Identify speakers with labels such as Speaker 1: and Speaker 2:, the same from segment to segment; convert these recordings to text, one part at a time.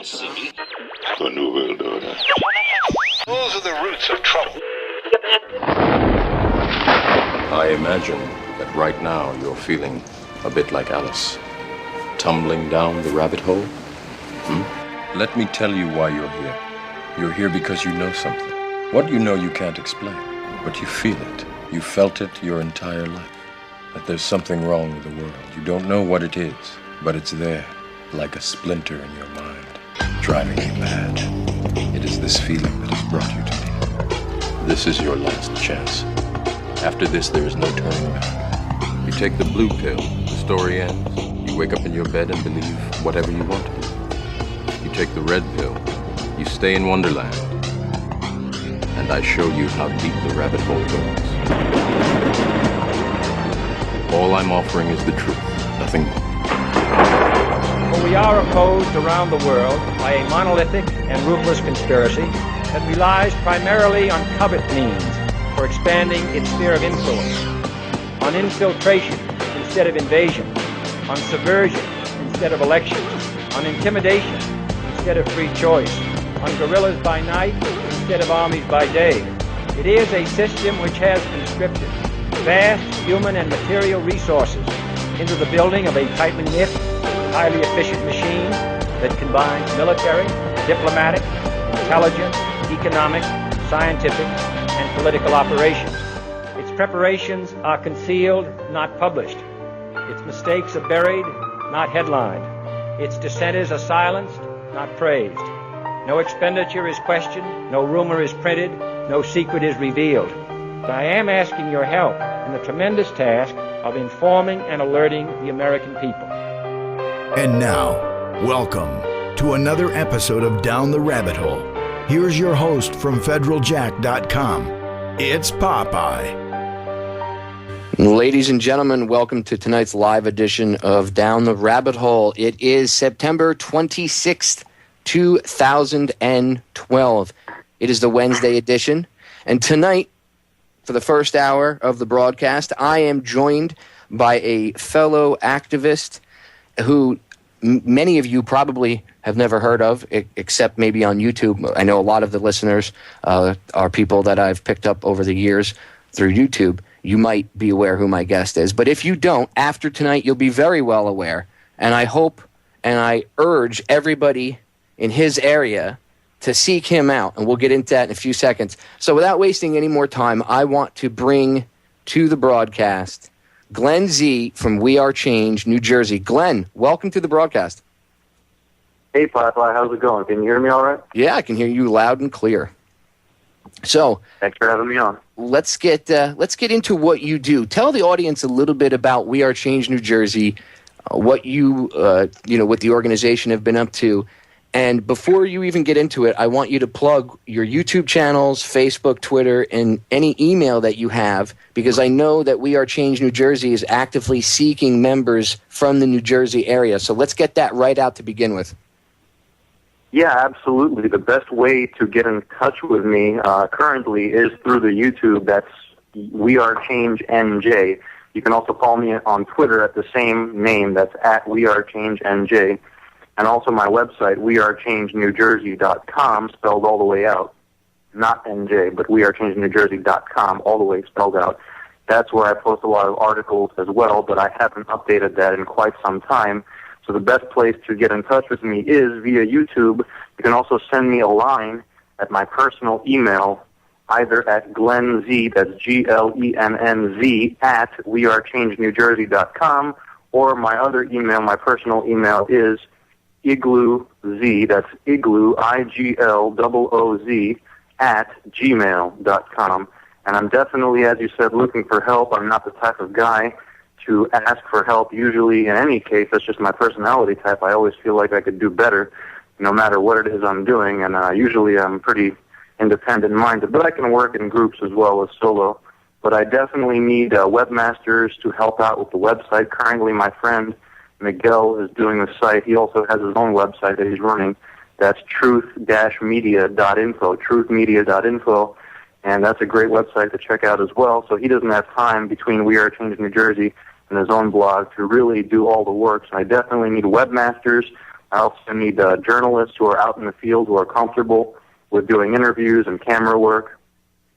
Speaker 1: City.
Speaker 2: The New World Order.
Speaker 1: Those are the roots of trouble.
Speaker 3: I imagine that right now you're feeling a bit like Alice, tumbling down the rabbit hole. Let me tell you why you're here. You're here because you know something. What you know you can't explain, but you feel it. You felt it your entire life. That there's something wrong with the world. You don't know what it is, but it's there, like a splinter in your mind, driving you mad. It is this feeling that has brought you to me. This is your last chance. After this, there is no turning back. You take the blue pill, the story ends. You wake up in your bed and believe whatever you want to believe. You take the red pill, you stay in Wonderland, and I show you how deep the rabbit hole goes. All I'm offering is the truth, nothing more.
Speaker 4: For we are opposed around the world by a monolithic and ruthless conspiracy that relies primarily on covert means for expanding its sphere of influence, on infiltration instead of invasion, on subversion instead of elections, on intimidation instead of free choice, on guerrillas by night instead of armies by day. It is a system which has conscripted vast human and material resources into the building of a tightly knit, highly efficient machine that combines military, diplomatic, intelligence, economic, scientific, and political operations. Its preparations are concealed, not published. Its mistakes are buried, not headlined. Its dissenters are silenced, not praised. No expenditure is questioned, no rumor is printed, no secret is revealed. But I am asking your help in the tremendous task of informing and alerting the American people.
Speaker 5: And now, welcome to another episode of Down the Rabbit Hole. Here's your host from federaljack.com. It's Popeye.
Speaker 6: Ladies and gentlemen, welcome to tonight's live edition of Down the Rabbit Hole. It is September 26th, 2012. It is the Wednesday edition. And tonight, for the first hour of the broadcast, I am joined by a fellow activist who many of you probably have never heard of, except maybe on YouTube. I know a lot of the listeners are people that I've picked up over the years through YouTube. You might be aware who my guest is. But if you don't, after tonight, you'll be very well aware. And I hope and I urge everybody in his area to seek him out. And we'll get into that in a few seconds. So without wasting any more time, I want to bring to the broadcast Glenn Z from We Are Change, New Jersey. Glenn, welcome to the broadcast.
Speaker 7: Hey, Popeye, how's it going? Can you hear me all right?
Speaker 6: Yeah, I can hear you loud and clear. So,
Speaker 7: thanks for having me on.
Speaker 6: Let's get into what you do. Tell the audience a little bit about We Are Change, New Jersey, what you what the organization have been up to. And before you even get into it, I want you to plug your YouTube channels, Facebook, Twitter, and any email that you have, because I know that We Are Change New Jersey is actively seeking members from the New Jersey area. So let's get that right out to begin with.
Speaker 7: Yeah, absolutely. The best way to get in touch with me currently is through the YouTube. That's We Are Change NJ. You can also follow me on Twitter at the same name. That's at We Are Change NJ. And also my website, wearechangenewjersey.com, spelled all the way out. Not NJ, but wearechangenewjersey.com, all the way spelled out. That's where I post a lot of articles as well, but I haven't updated that in quite some time. So the best place to get in touch with me is via YouTube. You can also send me a line at my personal email, either at Glenn Z, that's GLENNZ, at wearechangenewjersey.com, or my other email, my personal email is Igloo Z, that's Igloo, IGLOOZ, at gmail.com. And I'm definitely, as you said, looking for help. I'm not the type of guy to ask for help. Usually, in any case, that's just my personality type. I always feel like I could do better, no matter what it is I'm doing. And usually I'm pretty independent-minded, but I can work in groups as well as solo. But I definitely need webmasters to help out with the website. Currently, my friend Miguel is doing the site. He also has his own website that he's running. That's truth-media.info, truthmedia.info, and that's a great website to check out as well. So he doesn't have time between We Are Change New Jersey and his own blog to really do all the work. So I definitely need webmasters I also need journalists who are out in the field who are comfortable with doing interviews and camera work.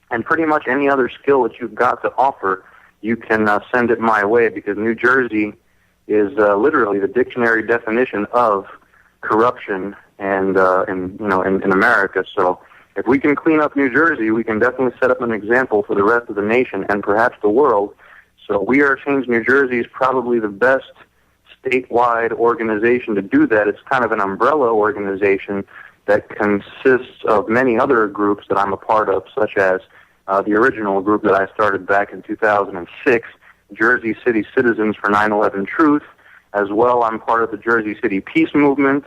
Speaker 7: And pretty much any other skill that you've got to offer, you can send it my way, because New Jersey is literally the dictionary definition of corruption and in America. So if we can clean up New Jersey, we can definitely set up an example for the rest of the nation and perhaps the world. So We Are Change New Jersey is probably the best statewide organization to do that. It's kind of an umbrella organization that consists of many other groups that I'm a part of, such as the original group that I started back in 2006, Jersey City Citizens for 9/11 Truth. As well, I'm part of the Jersey City Peace Movement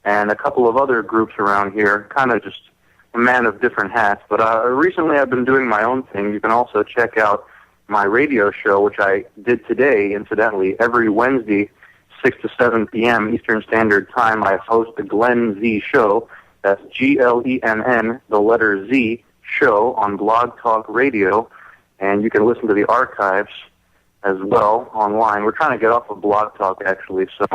Speaker 7: and a couple of other groups around here, kind of just a man of different hats. But recently I've been doing my own thing. You can also check out my radio show, which I did today, incidentally, every Wednesday, 6 to 7 p.m. Eastern Standard Time. I host the Glenn Z show. That's Glenn, the letter Z, show on Blog Talk Radio. And you can listen to the archives as well online. We're trying to get off of Blog Talk, actually. So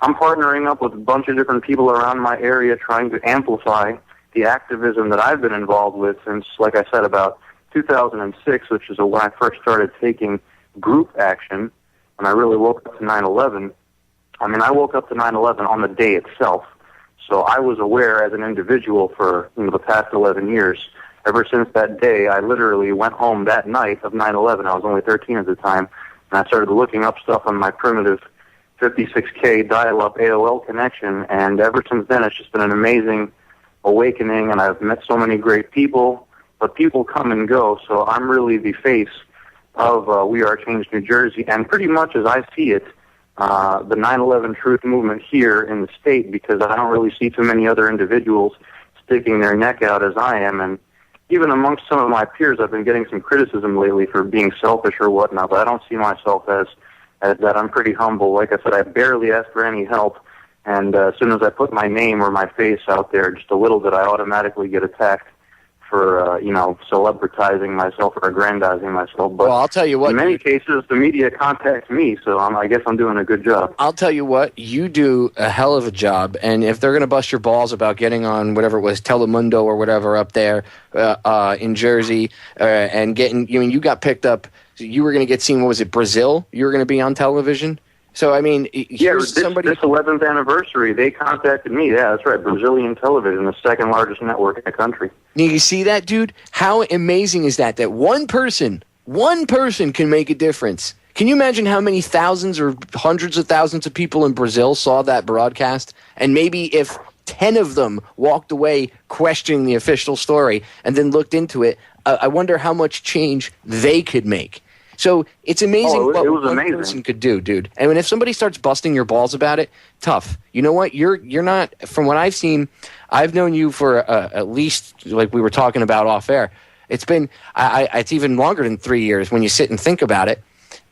Speaker 7: I'm partnering up with a bunch of different people around my area trying to amplify the activism that I've been involved with since, like I said, about 2006, which is when I first started taking group action, when I really woke up to 9/11. I mean, I woke up to 9/11 on the day itself, so I was aware as an individual for the past 11 years. Ever since that day, I literally went home that night of 9/11. I was only 13 at the time, and I started looking up stuff on my primitive 56K dial-up AOL connection, and ever since then, it's just been an amazing awakening, and I've met so many great people, but people come and go, so I'm really the face of We Are Change New Jersey, and pretty much as I see it, the 9/11 truth movement here in the state, because I don't really see too many other individuals sticking their neck out as I am. And even amongst some of my peers, I've been getting some criticism lately for being selfish or whatnot, but I don't see myself as that. I'm pretty humble. Like I said, I barely ask for any help, and as soon as I put my name or my face out there just a little bit, I automatically get attacked for, celebritizing myself or aggrandizing myself. But
Speaker 6: well, I'll tell you what.
Speaker 7: In many cases, the media contacts me, so I guess I'm doing a good job.
Speaker 6: I'll tell you what, you do a hell of a job, and if they're going to bust your balls about getting on whatever it was, Telemundo or whatever up there in Jersey, and getting, you got picked up, you were going to get seen, what was it, Brazil? You were going to be on television? So, I mean, here's somebody...
Speaker 7: This 11th anniversary, they contacted me. Yeah, that's right. Brazilian television, the second largest network in the country.
Speaker 6: You see that, dude? How amazing is that one person can make a difference? Can you imagine how many thousands or hundreds of thousands of people in Brazil saw that broadcast? And maybe if 10 of them walked away questioning the official story and then looked into it, I wonder how much change they could make. So it's amazing what one person could do, dude. And if somebody starts busting your balls about it, tough. You know what? You're not, from what I've seen, I've known you for at least, like we were talking about off air. It's been, it's even longer than 3 years when you sit and think about it.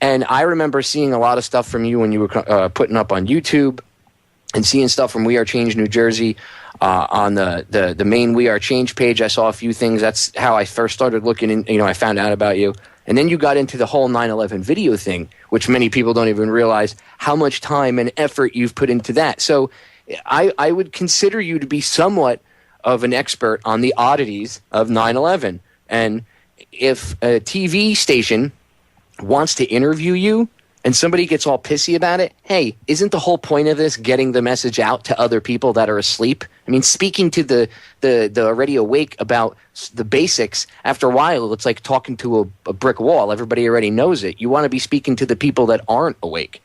Speaker 6: And I remember seeing a lot of stuff from you when you were putting up on YouTube, and seeing stuff from We Are Change New Jersey on the main We Are Change page. I saw a few things. That's how I first started looking in, I found out about you. And then you got into the whole 9/11 video thing, which many people don't even realize how much time and effort you've put into that. So I would consider you to be somewhat of an expert on the oddities of 9/11. And if a TV station wants to interview you and somebody gets all pissy about it, hey, isn't the whole point of this getting the message out to other people that are asleep? I mean, speaking to the already awake about the basics, after a while, it's like talking to a brick wall. Everybody already knows it. You want to be speaking to the people that aren't awake.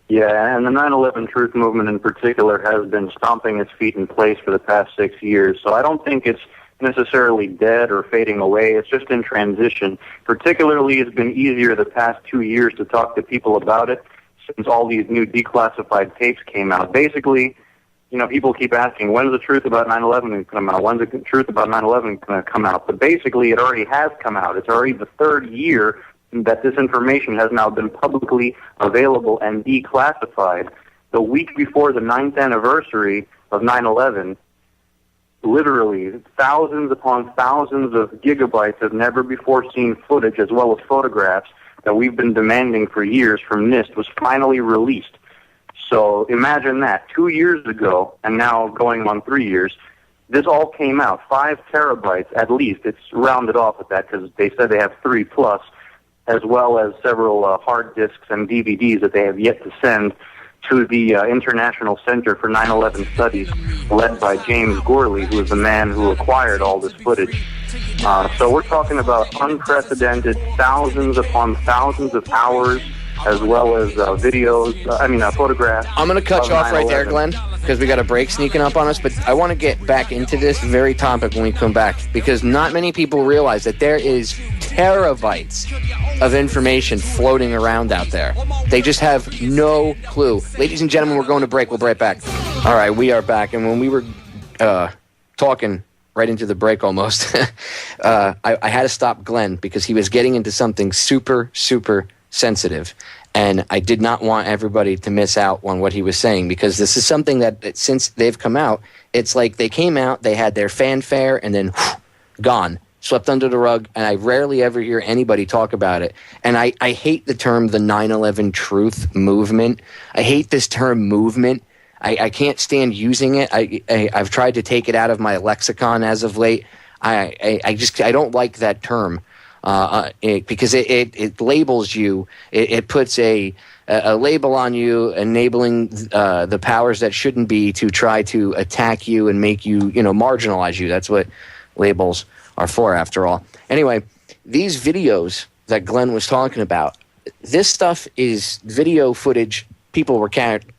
Speaker 7: Yeah, and the 9/11 Truth Movement in particular has been stomping its feet in place for the past 6 years. So I don't think it's necessarily dead or fading away. It's just in transition. Particularly, it's been easier the past 2 years to talk to people about it since all these new declassified tapes came out. Basically, people keep asking, when's the truth about 9/11 going to come out? When's the truth about 9/11 going to come out? But basically, it already has come out. It's already the third year that this information has now been publicly available and declassified. The week before the 9th anniversary of 9/11, literally thousands upon thousands of gigabytes of never-before-seen footage, as well as photographs that we've been demanding for years from NIST, was finally released. So imagine that, 2 years ago, and now going on 3 years, this all came out, 5 terabytes at least. It's rounded off at that because they said they have 3 plus, as well as several hard disks and DVDs that they have yet to send to the International Center for 9/11 Studies, led by James Gorley, who is the man who acquired all this footage. So we're talking about unprecedented thousands upon thousands of hours, as well as photographs.
Speaker 6: I'm going to cut you off right there, Glenn, because we got a break sneaking up on us, but I want to get back into this very topic when we come back, because not many people realize that there is terabytes of information floating around out there. They just have no clue. Ladies and gentlemen, we're going to break. We'll be right back. All right, we are back, and when we were talking right into the break almost, I had to stop Glenn because he was getting into something super, super sensitive, and I did not want everybody to miss out on what he was saying, because this is something that since they've come out, it's like they came out, they had their fanfare, and then gone, swept under the rug, and I rarely ever hear anybody talk about it. And I hate the term the 9/11 truth movement. I hate this term movement. I can't stand using it. I've tried to take it out of my lexicon as of late. I don't like that term. Because it labels you, it puts a label on you, enabling the powers that shouldn't be to try to attack you and make you, marginalize you. That's what labels are for, after all. Anyway, these videos that Glenn was talking about, this stuff is video footage people were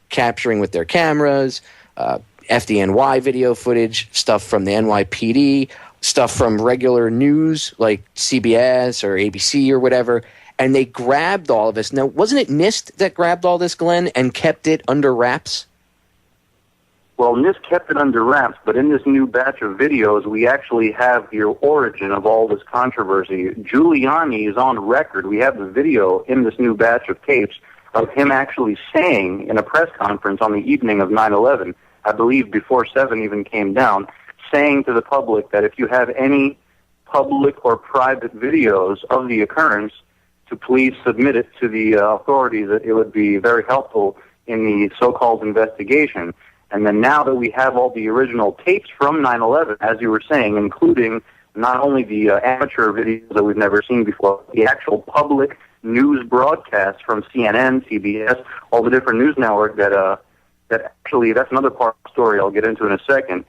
Speaker 6: capturing with their cameras, FDNY video footage, stuff from the NYPD, stuff from regular news like CBS or ABC or whatever, and they grabbed all of this. Now, wasn't it NIST that grabbed all this, Glenn, and kept it under wraps?
Speaker 7: Well, NIST kept it under wraps, but in this new batch of videos, we actually have the origin of all this controversy. Giuliani is on record. We have the video in this new batch of tapes of him actually saying in a press conference on the evening of 9/11, I believe before 7 even came down, saying to the public that if you have any public or private videos of the occurrence, to please submit it to the authorities. That it would be very helpful in the so-called investigation. And then now that we have all the original tapes from 9/11, as you were saying, including not only the amateur videos that we've never seen before, the actual public news broadcasts from CNN, CBS, all the different news networks that actually, that's another part of the story I'll get into in a second.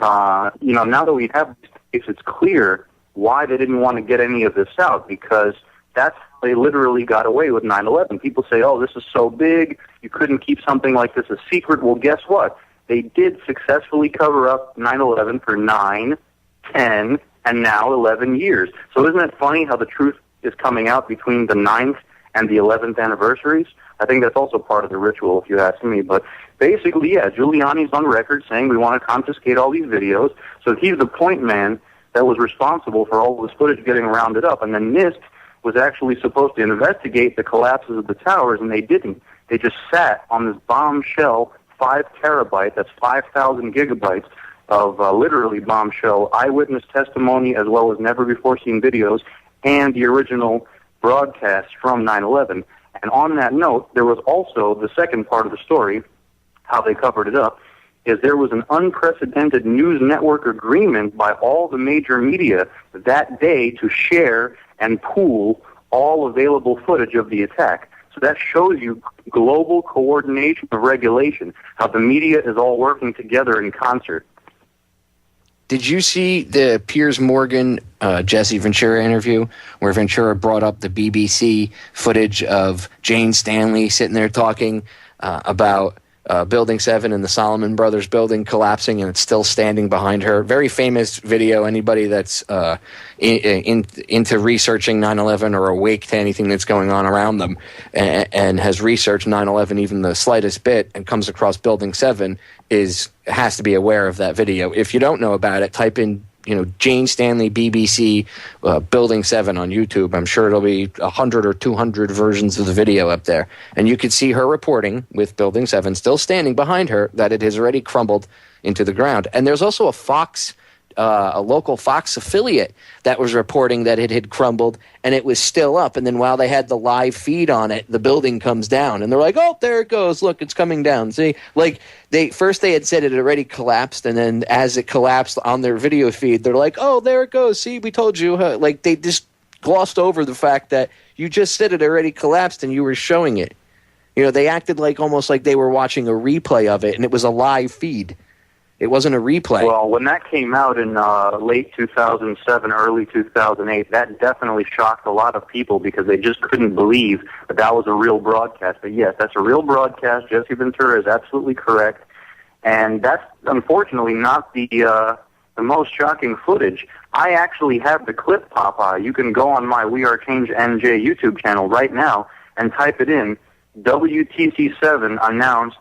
Speaker 7: Now that we have these tapes, it's clear why they didn't want to get any of this out, because that's how they literally got away with 9/11. People say, oh, this is so big, you couldn't keep something like this a secret. Well, guess what? They did successfully cover up 9/11 for 9, 10, and now 11 years. So isn't it funny how the truth is coming out between the 9th and the 11th anniversaries? I think that's also part of the ritual, if you ask me. But basically, yeah, Giuliani's on record saying we want to confiscate all these videos. So he's the point man that was responsible for all this footage getting rounded up. And then NIST was actually supposed to investigate the collapses of the towers, and they didn't. They just sat on this bombshell 5 terabytes, that's 5,000 gigabytes of literally bombshell eyewitness testimony, as well as never-before-seen videos, and the original broadcast from 9/11. And on that note, there was also the second part of the story, how they covered it up, is there was an unprecedented news network agreement by all the major media that day to share and pool all available footage of the attack. So that shows you global coordination of regulation, how the media is all working together in concert.
Speaker 6: Did you see the Piers Morgan, Jesse Ventura interview where Ventura brought up the BBC footage of Jane Stanley sitting there talking about Building 7 and the Solomon Brothers building collapsing, and it's still standing behind her? Very famous video. Anybody that's into researching 9/11 or awake to anything that's going on around them and has researched 9/11 even the slightest bit and comes across Building 7 has to be aware of that video. If you don't know about it, type in Jane Stanley BBC Building 7 on YouTube. I'm sure it'll be 100 or 200 versions of the video up there. And you could see her reporting with Building 7 still standing behind her that it has already crumbled into the ground. And there's also a Fox a local Fox affiliate that was reporting that it had crumbled and it was still up. And then while they had the live feed on it, the building comes down and they're like, oh, there it goes. Look, it's coming down. See, like they had said it had already collapsed. And then as it collapsed on their video feed, they're like, oh, there it goes. See, we told you. Like they just glossed over the fact that you just said it already collapsed and you were showing it. You know, they acted like almost like they were watching a replay of it and it was a live feed. It wasn't a replay.
Speaker 7: Well, when that came out in late 2007, early 2008, that definitely shocked a lot of people because they just couldn't believe that that was a real broadcast. But yes, that's a real broadcast. Jesse Ventura is absolutely correct. And that's unfortunately not the most shocking footage. I actually have the clip, Popeye. You can go on my We Are Change NJ YouTube channel right now and type it in. WTC7 announced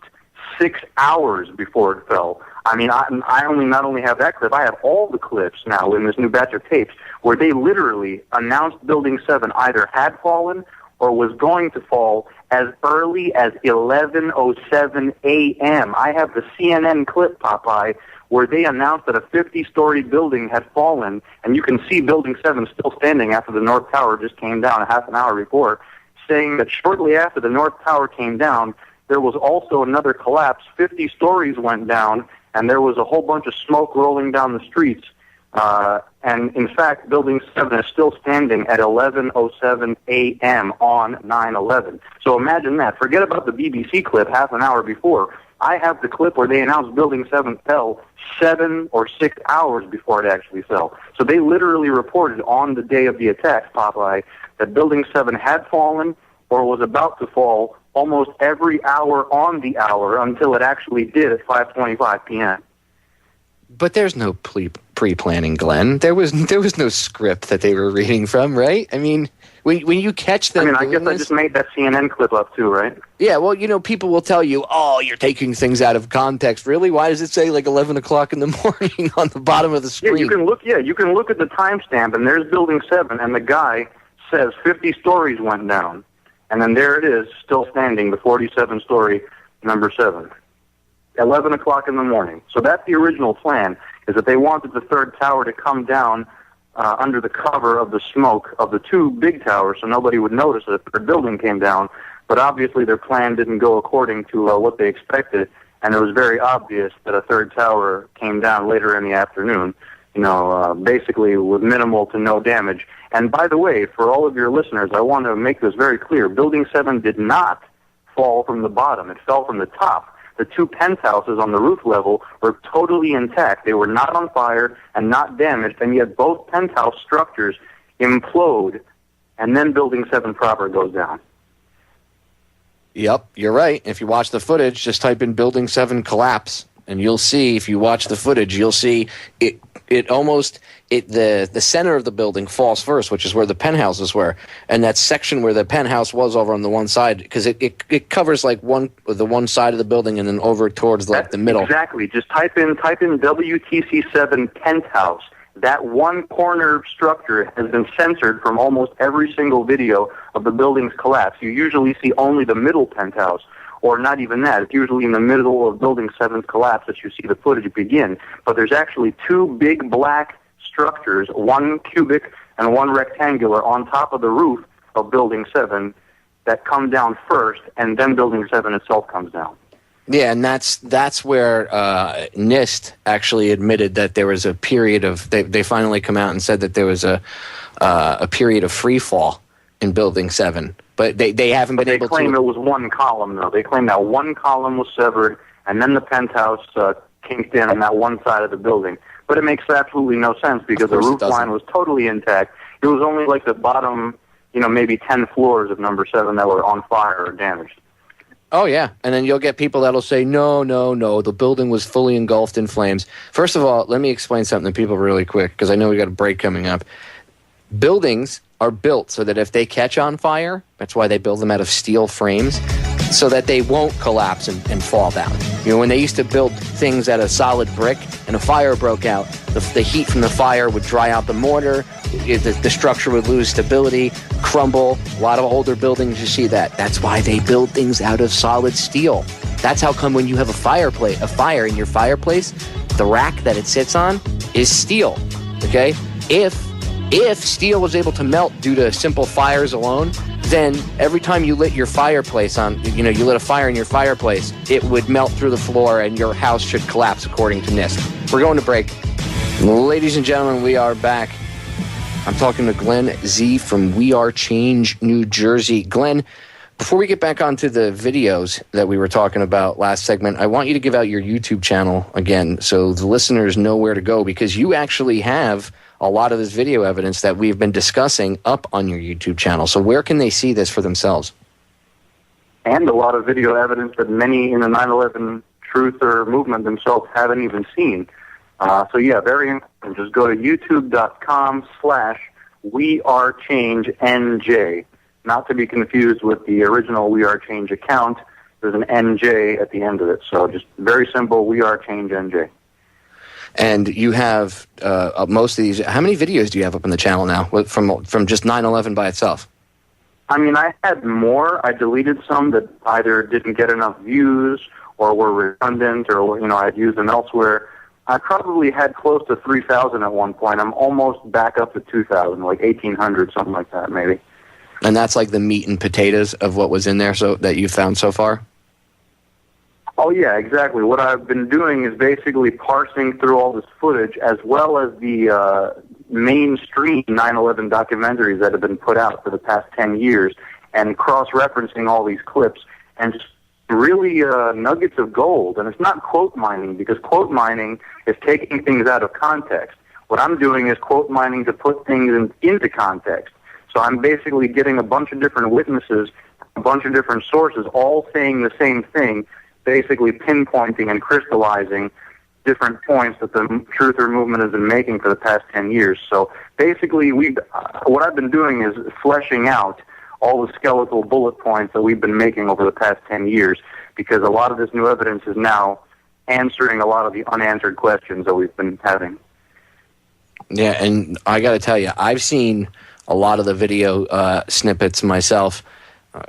Speaker 7: 6 hours before it fell. I mean, I not only have that clip, I have all the clips now in this new batch of tapes where they literally announced Building 7 either had fallen or was going to fall as early as 11:07 a.m. I have the CNN clip, Popeye, where they announced that a 50-story building had fallen, and you can see Building 7 still standing after the North Tower just came down a half an hour before, saying that shortly after the North Tower came down, there was also another collapse. 50 stories went down, and there was a whole bunch of smoke rolling down the streets. And in fact, Building 7 is still standing at 11:07 a.m. on 9/11. So imagine that. Forget about the BBC clip half an hour before. I have the clip where they announced Building 7 fell 7 or 6 hours before it actually fell. So they literally reported on the day of the attack, Popeye, that Building 7 had fallen or was about to fall almost every hour on the hour until it actually did at 5:25 p.m.
Speaker 6: But there's no pre-planning, Glenn. There was no script that they were reading from, right? I mean, when you catch them,
Speaker 7: I guess I just made that CNN clip up too, right?
Speaker 6: Yeah, well, you know, people will tell you, oh, you're taking things out of context. Really? Why does it say like 11 o'clock in the morning on the bottom of the screen?
Speaker 7: You can look at the timestamp, and there's Building 7, and the guy says 50 stories went down. And then there it is, still standing, the 47-story number 7. 11 o'clock in the morning. So that's the original plan, is that they wanted the third tower to come down under the cover of the smoke of the two big towers so nobody would notice that the building came down. But obviously their plan didn't go according to what they expected, and it was very obvious that a third tower came down later in the afternoon, basically with minimal to no damage. And by the way, for all of your listeners, I want to make this very clear. Building 7 did not fall from the bottom. It fell from the top. The two penthouses on the roof level were totally intact. They were not on fire and not damaged, and yet both penthouse structures implode, and then Building 7 proper goes down.
Speaker 6: Yep, you're right. If you watch the footage, just type in Building 7 collapse, and you'll see, if you watch the footage, you'll see the center of the building falls first, which is where the penthouses were, and that section where the penthouse was over on the one side, because it covers like the one side of the building and then over towards the middle.
Speaker 7: Exactly. Just type in WTC7 penthouse. That one corner structure has been censored from almost every single video of the building's collapse. You usually see only the middle penthouse, or not even that. It's usually in the middle of Building 7's collapse that you see the footage begin. But there's actually two big black structures, one cubic and one rectangular, on top of the roof of Building 7 that come down first, and then Building 7 itself comes down.
Speaker 6: Yeah, and that's where NIST actually admitted that there was a period of they finally come out and said that there was a period of free fall in Building 7, but they haven't been able to. They claim
Speaker 7: it was one column, though. They claim that one column was severed, and then the penthouse kinked in on that one side of the building. But it makes absolutely no sense because the roof line was totally intact. It was only like the bottom, maybe 10 floors of number 7 that were on fire or damaged.
Speaker 6: Oh, yeah. And then you'll get people that'll say, no, the building was fully engulfed in flames. First of all, let me explain something to people really quick, because I know we got a break coming up. Buildings are built so that if they catch on fire, that's why they build them out of steel frames, so that they won't collapse and fall down. When they used to build things out of solid brick and a fire broke out, the heat from the fire would dry out the mortar, the structure would lose stability, crumble. A lot of older buildings, you see that. That's why they build things out of solid steel. That's how come when you have a fire in your fireplace, the rack that it sits on, is steel. Okay? If steel was able to melt due to simple fires alone, then every time you lit your fireplace you lit a fire in your fireplace, it would melt through the floor and your house should collapse according to NIST. We're going to break. Ladies and gentlemen, we are back. I'm talking to Glenn Z from We Are Change, New Jersey. Glenn, before we get back onto the videos that we were talking about last segment, I want you to give out your YouTube channel again so the listeners know where to go, because you actually have a lot of this video evidence that we've been discussing up on your YouTube channel. So where can they see this for themselves?
Speaker 7: And a lot of video evidence that many in the 9/11 truther movement themselves haven't even seen. So yeah, very important. Just go to youtube.com/WeAreChangeNJ. Not to be confused with the original We Are Change account. There's an NJ at the end of it. So just very simple, We Are Change NJ.
Speaker 6: And you have most of these. How many videos do you have up on the channel now from just 9/11 by itself?
Speaker 7: I mean, I had more. I deleted some that either didn't get enough views or were redundant, or I'd used them elsewhere. I probably had close to 3,000 at one point. I'm almost back up to 2,000, like 1,800, something like that, maybe.
Speaker 6: And that's like the meat and potatoes of what was in there, so that you found so far?
Speaker 7: Oh, yeah, exactly. What I've been doing is basically parsing through all this footage, as well as the mainstream 9/11 documentaries that have been put out for the past 10 years, and cross-referencing all these clips, and just really nuggets of gold. And it's not quote mining, because quote mining is taking things out of context. What I'm doing is quote mining to put things into context. So I'm basically getting a bunch of different witnesses, a bunch of different sources, all saying the same thing, basically pinpointing and crystallizing different points that the truther movement has been making for the past 10 years. So basically, what I've been doing is fleshing out all the skeletal bullet points that we've been making over the past 10 years, because a lot of this new evidence is now answering a lot of the unanswered questions that we've been having.
Speaker 6: Yeah, and I got to tell you, I've seen a lot of the video snippets myself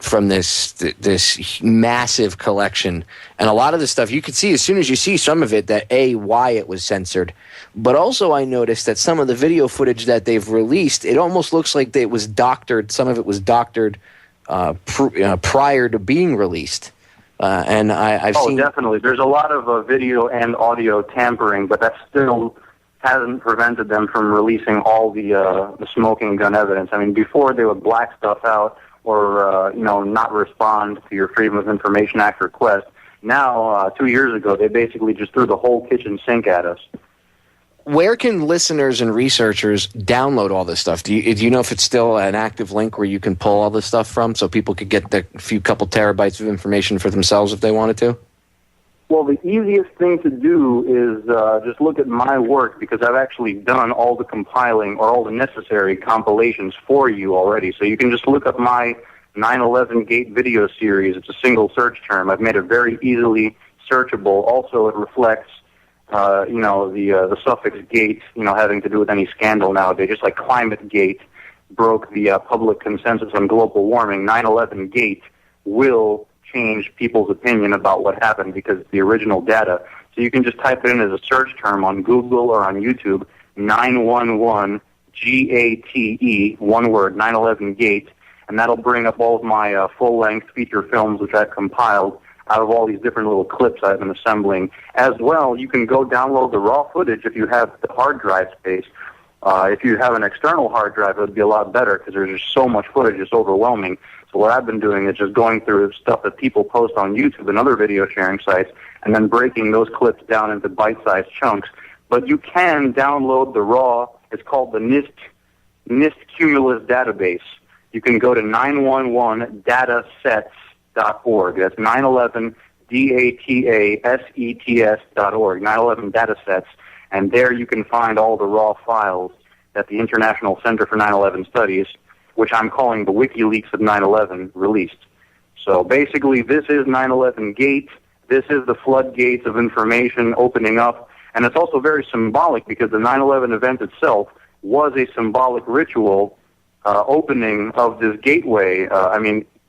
Speaker 6: from this massive collection, and a lot of the stuff you could see as soon as you see some of it that why it was censored, but also I noticed that some of the video footage that they've released, it almost looks like it was doctored. Some of it was doctored prior to being released, and I've seen. Oh,
Speaker 7: definitely. There's a lot of video and audio tampering, but that still hasn't prevented them from releasing all the smoking gun evidence. I mean, before they would black stuff out, or not respond to your Freedom of Information Act request. Now, 2 years ago, they basically just threw the whole kitchen sink at us.
Speaker 6: Where can listeners and researchers download all this stuff? Do you know if it's still an active link where you can pull all this stuff from, so people could get the couple terabytes of information for themselves if they wanted to?
Speaker 7: Well, the easiest thing to do is just look at my work, because I've actually done all the compiling or all the necessary compilations for you already. So you can just look up my 9/11 Gate video series. It's a single search term. I've made it very easily searchable. Also, it reflects, the suffix gate, having to do with any scandal nowadays, just like Climate Gate broke the public consensus on global warming. 9/11 Gate will change people's opinion about what happened, because it's the original data. So you can just type it in as a search term on Google or on YouTube, 911 GATE, one word, 9/11 Gate, and that'll bring up all of my full-length feature films, which I've compiled out of all these different little clips I've been assembling. As well, you can go download the raw footage if you have the hard drive space. If you have an external hard drive, it would be a lot better, because there's just so much footage, it's overwhelming. So what I've been doing is just going through stuff that people post on YouTube and other video sharing sites, and then breaking those clips down into bite-sized chunks. But you can download the raw. It's called the NIST Cumulus Database. You can go to 911datasets.org. That's 911datasets.org, 911 datasets. And there you can find all the raw files that the International Center for 9/11 Studies, which I'm calling the WikiLeaks of 9/11, released. So basically, this is 9/11 Gate. This is the floodgates of information opening up. And it's also very symbolic, because the 9/11 event itself was a symbolic ritual opening of this gateway.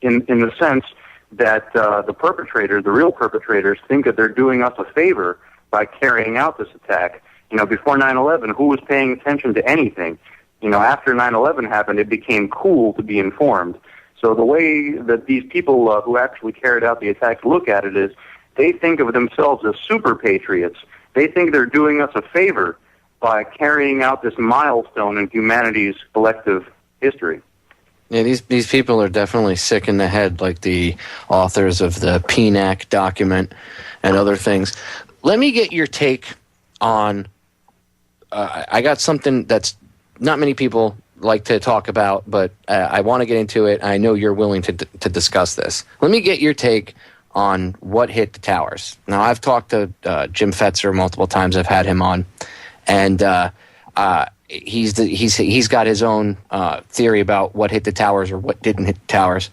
Speaker 7: In the sense that the perpetrators, the real perpetrators, think that they're doing us a favor by carrying out this attack. Before 9/11, who was paying attention to anything? After 9/11 happened, it became cool to be informed. So the way that these people who actually carried out the attacks look at it is they think of themselves as super patriots. They think they're doing us a favor by carrying out this milestone in humanity's collective history.
Speaker 6: Yeah, these people are definitely sick in the head, like the authors of the PNAC document and other things. Let me get your take on, I got something that's not many people like to talk about, but I want to get into it. I know you're willing to discuss this. Let me get your take on what hit the towers. Now, I've talked to Jim Fetzer multiple times. I've had him on, and he's got his own theory about what hit the towers or what didn't hit the towers,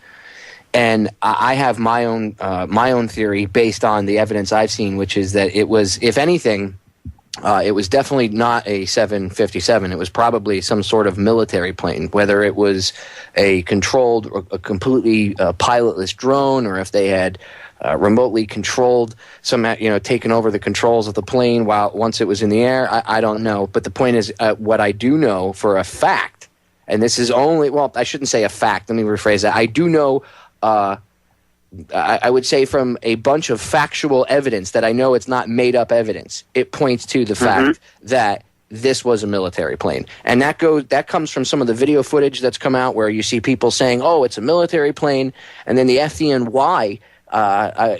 Speaker 6: and I have my own theory based on the evidence I've seen, which is that it was, if anything, it was definitely not a 757. It was probably some sort of military plane, whether it was a controlled or a completely pilotless drone, or if they had remotely controlled, taken over the controls of the plane once it was in the air. I don't know. But the point is, what I do know for a fact, and this is only, well, I shouldn't say a fact. Let me rephrase that. I do know, I would say from a bunch of factual evidence that I know it's not made up evidence. It points to the fact that this was a military plane. And that comes from some of the video footage that's come out where you see people saying, oh, it's a military plane. And then the FDNY,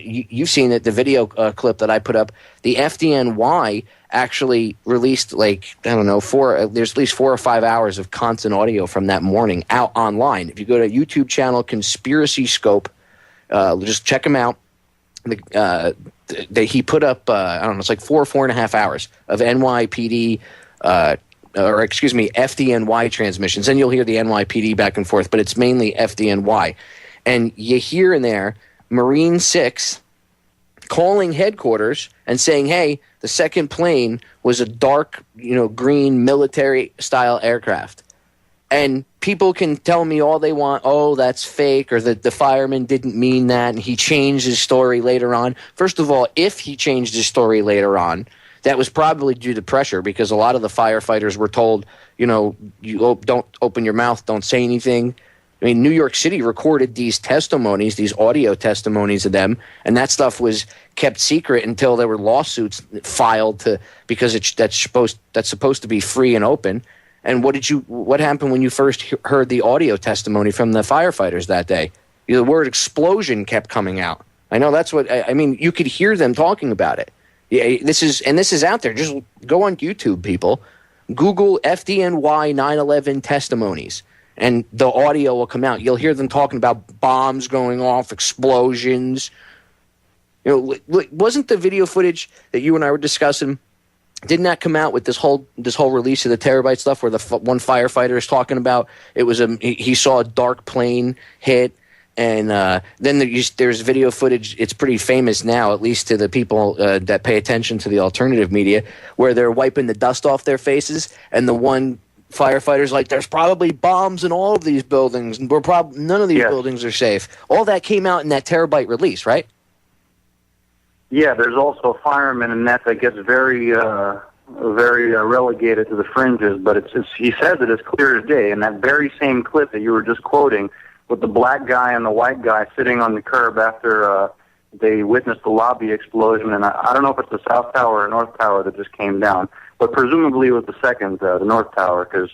Speaker 6: you've seen it, the video clip that I put up. The FDNY actually released, there's at least 4 or 5 hours of constant audio from that morning out online. If you go to YouTube channel Conspiracy Scope, just check him out. He put up, it's like 4.5 hours of NYPD, FDNY transmissions. And you'll hear the NYPD back and forth, but it's mainly FDNY. And you hear in there Marine 6 calling headquarters and saying, hey, the second plane was a dark, green military-style aircraft. And people can tell me all they want, oh, that's fake, or that the fireman didn't mean that, and he changed his story later on. First of all, if he changed his story later on, that was probably due to pressure, because a lot of the firefighters were told, don't open your mouth, don't say anything. I mean, New York City recorded these testimonies, these audio testimonies of them, and that stuff was kept secret until there were lawsuits filed because that's supposed to be free and open. And what happened when you first heard the audio testimony from the firefighters that day? The word explosion kept coming out. I know that's what I mean. You could hear them talking about it. Yeah, this is out there. Just go on YouTube, people. Google FDNY 9/11 testimonies, and the audio will come out. You'll hear them talking about bombs going off, explosions. Wasn't the video footage that you and I were discussing? Didn't that come out with this whole release of the terabyte stuff, where the one firefighter is talking about it was he saw a dark plane hit, and then there's video footage. It's pretty famous now, at least to the people that pay attention to the alternative media, where they're wiping the dust off their faces, and the one firefighter's like, "There's probably bombs in all of these buildings, and none of these buildings are safe." All that came out in that terabyte release, right?
Speaker 7: Yeah, there's also a fireman in that gets very relegated to the fringes, but he says it as clear as day. In that very same clip that you were just quoting, with the black guy and the white guy sitting on the curb after they witnessed the lobby explosion, and I don't know if it's the South Tower or North Tower that just came down, but presumably it was the second, the North Tower, because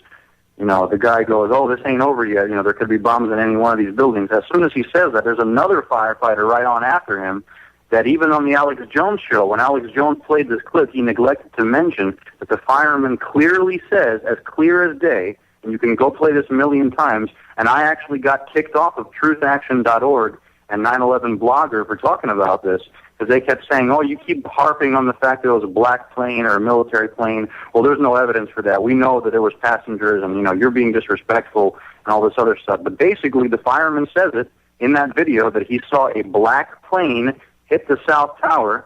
Speaker 7: the guy goes, "Oh, this ain't over yet. There could be bombs in any one of these buildings." As soon as he says that, there's another firefighter right on after him. That even on the Alex Jones show, when Alex Jones played this clip, he neglected to mention that the fireman clearly says, as clear as day, and you can go play this a million times, and I actually got kicked off of truthaction.org and 9/11 Blogger for talking about this, because they kept saying, oh, you keep harping on the fact that it was a black plane or a military plane. Well, there's no evidence for that. We know that there was passengers, and, you're being disrespectful and all this other stuff. But basically, the fireman says it in that video that he saw a black plane hit the South Tower,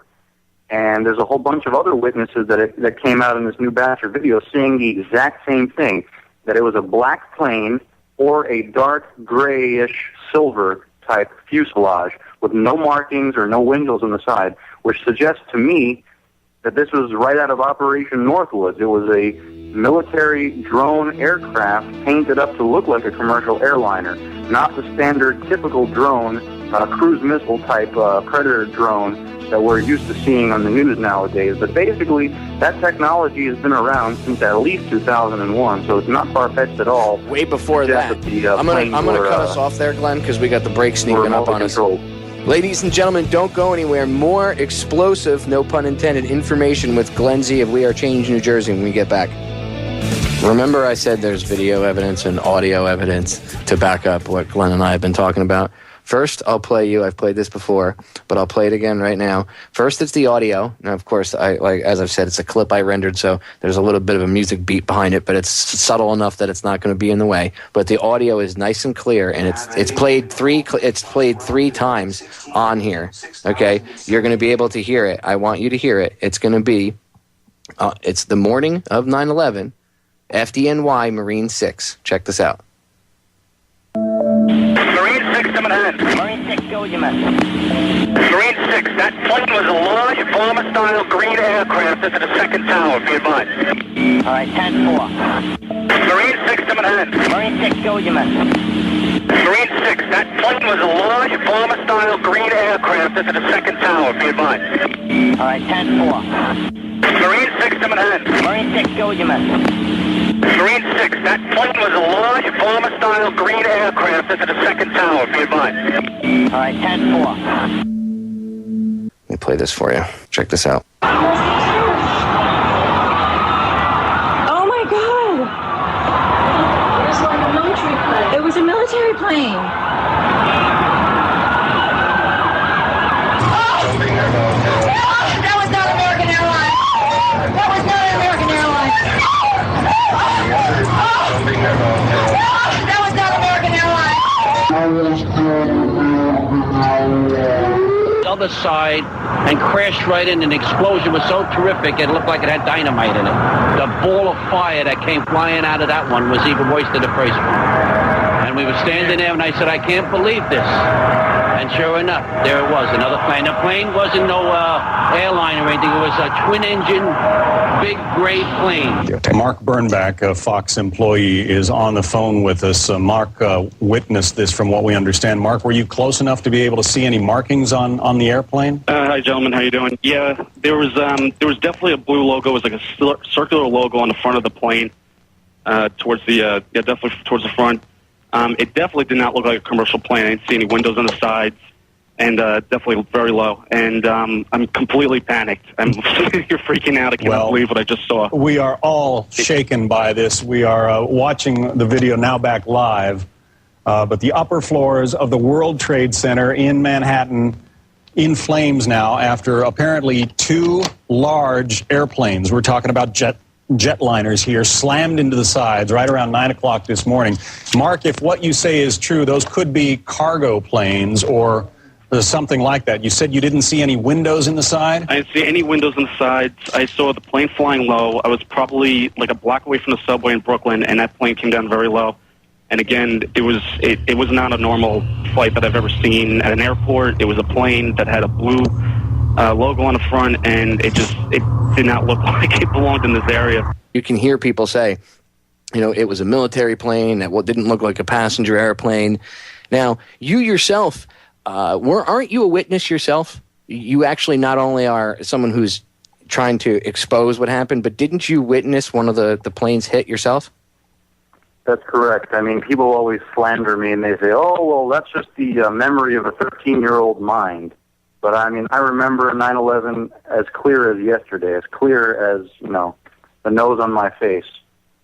Speaker 7: and there's a whole bunch of other witnesses that came out in this new batch of videos saying the exact same thing, that it was a black plane or a dark grayish silver type fuselage with no markings or no windows on the side, which suggests to me that this was right out of Operation Northwoods. It was a military drone aircraft painted up to look like a commercial airliner, not the standard typical drone, cruise missile type Predator drone that we're used to seeing on the news nowadays. But basically, that technology has been around since at least 2001, so it's not far-fetched at all.
Speaker 6: Way before that. I'm gonna cut us off there, Glenn, because we got the break sneaking up on us. Ladies and gentlemen, don't go anywhere. More explosive, no pun intended, information with Glenn Z of We Are Change New Jersey when we get back. Remember I said there's video evidence and audio evidence to back up what Glenn and I have been talking about? First, I'll play you. I've played this before, but I'll play it again right now. First, it's the audio. Now, of course, as I've said, it's a clip I rendered, so there's a little bit of a music beat behind it, but it's subtle enough that it's not going to be in the way. But the audio is nice and clear, and it's played three times on here. Okay, you're going to be able to hear it. I want you to hear it. It's going to be it's the morning of 9/11, FDNY Marine 6. Check this out.
Speaker 1: Marine 6 to Manhattan.
Speaker 8: Marine 6, go with you, man.
Speaker 1: Marine 6, that plane was a large bomber-style green aircraft into the second tower, be advised.
Speaker 8: All right, 10-4.
Speaker 1: Marine 6 to Manhattan.
Speaker 8: Marine 6, go with you, man.
Speaker 1: Marine 6, that plane was a large bomber-style green aircraft into the second tower, be advised.
Speaker 8: All right, 10-4.
Speaker 1: Marine 6 to Manhattan.
Speaker 8: Marine 6, go with you, man.
Speaker 1: Marine 6, that plane was a large bomber-style green aircraft into the second tower, be advised.
Speaker 8: All right, 10-4.
Speaker 6: Let me play this for you. Check this out.
Speaker 9: Oh my God! It was like a military plane. It was a military plane. That was not American Airlines. That was not American Airlines. That was not American Airlines.
Speaker 10: Other side and crashed right in. An explosion was so terrific it looked like it had dynamite in it. The ball of fire that came flying out of that one was even worse than the first one. And we were standing there and I said, I can't believe this. And sure enough, there it was, another plane. The plane wasn't no airline or anything. It was a twin-engine, big gray plane.
Speaker 11: Mark Bernbach, a Fox employee, is on the phone with us. Mark witnessed this from what we understand. Mark, were you close enough to be able to see any markings on the airplane?
Speaker 12: Hi, gentlemen. How you doing? Yeah, there was definitely a blue logo. It was like a circular logo on the front of the plane, definitely towards the front. It definitely did not look like a commercial plane. I didn't see any windows on the sides, and definitely very low. And I'm completely panicked. You're freaking out. I cannot believe what I just saw.
Speaker 11: We are all shaken by this. We are watching the video now back live, but the upper floors of the World Trade Center in Manhattan in flames now after apparently two large airplanes. We're talking about jetliners here, slammed into the sides right around 9 o'clock this morning. Mark, if what you say is true, those could be cargo planes or something like that. You said you didn't see any windows in the side?
Speaker 12: I didn't see any windows in the sides. I saw the plane flying low. I was probably like a block away from the subway in Brooklyn, and that plane came down very low. And again, it was not a normal flight that I've ever seen at an airport. It was a plane that had a blue logo on the front, and it did not look like it belonged in this area.
Speaker 6: You can hear people say, it was a military plane that didn't look like a passenger airplane. Now, you yourself, aren't you a witness yourself? You actually not only are someone who's trying to expose what happened, but didn't you witness one of the planes hit yourself?
Speaker 7: That's correct. I mean, people always slander me, and they say, oh, well, that's just the memory of a 13-year-old mind. But, I mean, I remember 9/11 as clear as yesterday, as clear as, the nose on my face.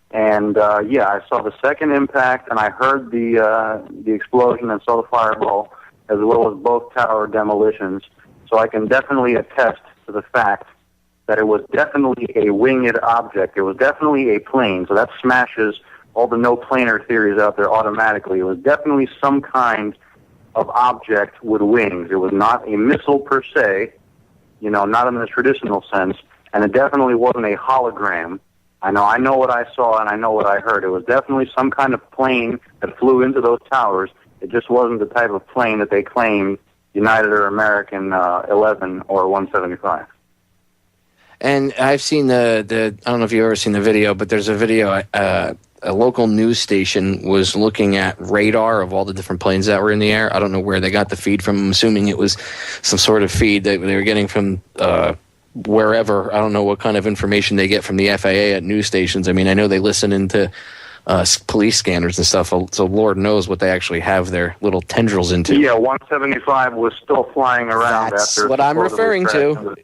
Speaker 7: And, I saw the second impact, and I heard the explosion and saw the fireball, as well as both tower demolitions. So I can definitely attest to the fact that it was definitely a winged object. It was definitely a plane, so that smashes all the no-planar theories out there automatically. It was definitely some kind of object with wings. It was not a missile per se, not in the traditional sense, and it definitely wasn't a hologram. I know what I saw and I know what I heard. It was definitely some kind of plane that flew into those towers. It just wasn't the type of plane that they claimed United or American 11 or 175.
Speaker 6: And I've seen I don't know if you've ever seen the video, but there's a video, a local news station was looking at radar of all the different planes that were in the air. I don't know where they got the feed from. I'm assuming it was some sort of feed that they were getting from wherever. I don't know what kind of information they get from the FAA at news stations. I mean, I know they listen into police scanners and stuff, so Lord knows what they actually have their little tendrils into.
Speaker 7: Yeah, 175 was still flying around.
Speaker 6: That's
Speaker 7: after
Speaker 6: what I'm referring to.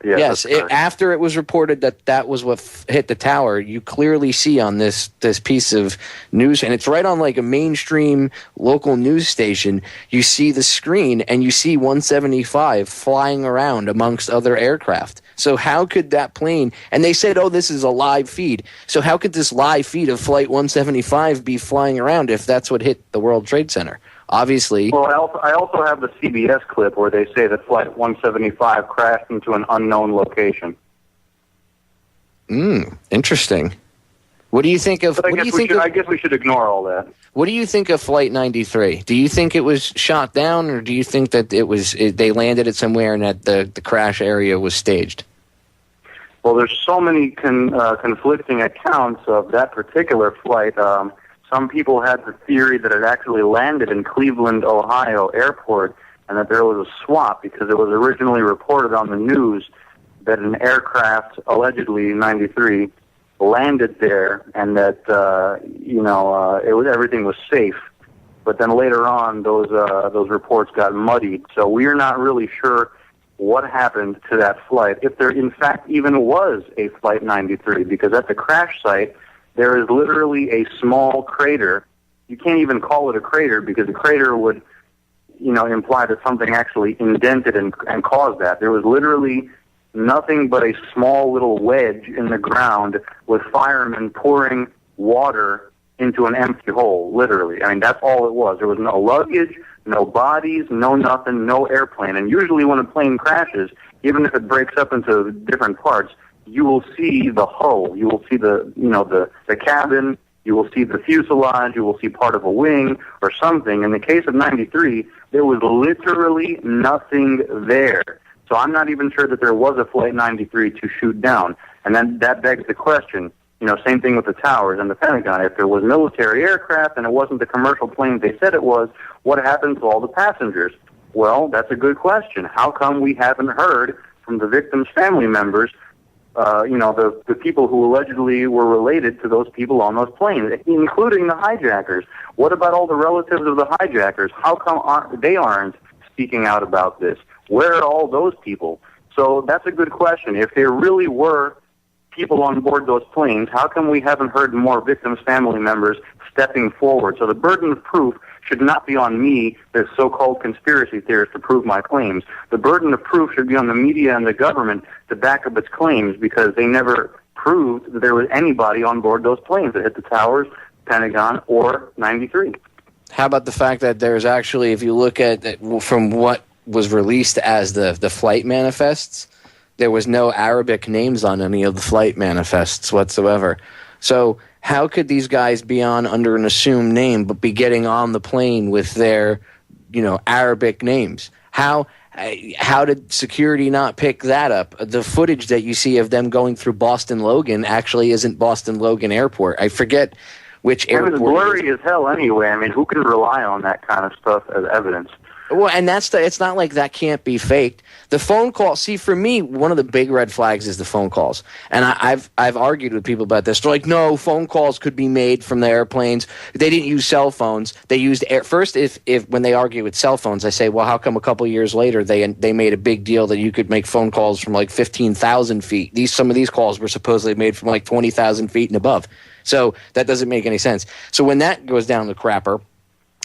Speaker 6: Yes, after it was reported that was what hit the tower, you clearly see on this piece of news, and it's right on like a mainstream local news station, you see the screen and you see 175 flying around amongst other aircraft. So how could that plane, and they said, oh, this is a live feed. So how could this live feed of Flight 175 be flying around if that's what hit the World Trade Center? Obviously.
Speaker 7: Well, I also have the CBS clip where they say that Flight 175 crashed into an unknown location.
Speaker 6: Interesting. What do you think of?
Speaker 7: I guess we should ignore all that.
Speaker 6: What do you think of Flight 93? Do you think it was shot down, or do you think that they landed it somewhere and that the crash area was staged?
Speaker 7: Well, there's so many conflicting accounts of that particular flight. Some people had the theory that it actually landed in Cleveland, Ohio airport, and that there was a swap because it was originally reported on the news that an aircraft, allegedly 93, landed there, and that everything was safe. But then later on, those reports got muddied. So we are not really sure what happened to that flight, if there in fact even was a Flight 93, because at the crash site there is literally a small crater. You can't even call it a crater because a crater would, imply that something actually indented and caused that. There was literally nothing but a small little wedge in the ground with firemen pouring water into an empty hole, literally. I mean, that's all it was. There was no luggage, no bodies, no nothing, no airplane. And usually when a plane crashes, even if it breaks up into different parts, you will see the hull, you will see the cabin, you will see the fuselage, you will see part of a wing or something. In the case of 93, there was literally nothing there. So I'm not even sure that there was a Flight 93 to shoot down. And then that begs the question, same thing with the towers and the Pentagon. If there was military aircraft and it wasn't the commercial planes they said it was, what happened to all the passengers? Well, that's a good question. How come we haven't heard from the victims' family members, the people who allegedly were related to those people on those planes, including the hijackers? What about all the relatives of the hijackers? How come they aren't speaking out about this? Where are all those people? So that's a good question. If there really were people on board those planes, how come we haven't heard more victims' family members stepping forward? So the burden of proof should not be on me, the so-called conspiracy theorist, to prove my claims. The burden of proof should be on the media and the government to back up its claims, because they never proved that there was anybody on board those planes that hit the towers, Pentagon, or 93.
Speaker 6: How about the fact that there's actually, if you look at from what was released as the flight manifests, there was no Arabic names on any of the flight manifests whatsoever. So how could these guys be on under an assumed name but be getting on the plane with their, Arabic names? How did security not pick that up? The footage that you see of them going through Boston Logan actually isn't Boston Logan Airport. I forget which airport.
Speaker 7: It was blurry as hell anyway. I mean, who can rely on that kind of stuff as evidence?
Speaker 6: Well, and it's not like that can't be faked. The phone call, see, for me, one of the big red flags is the phone calls. And I've argued with people about this. They're like, no, phone calls could be made from the airplanes. They didn't use cell phones. They used first, if when they argue with cell phones, I say, well, how come a couple years later they made a big deal that you could make phone calls from like 15,000 feet? Some of these calls were supposedly made from like 20,000 feet and above. So that doesn't make any sense. So when that goes down the crapper,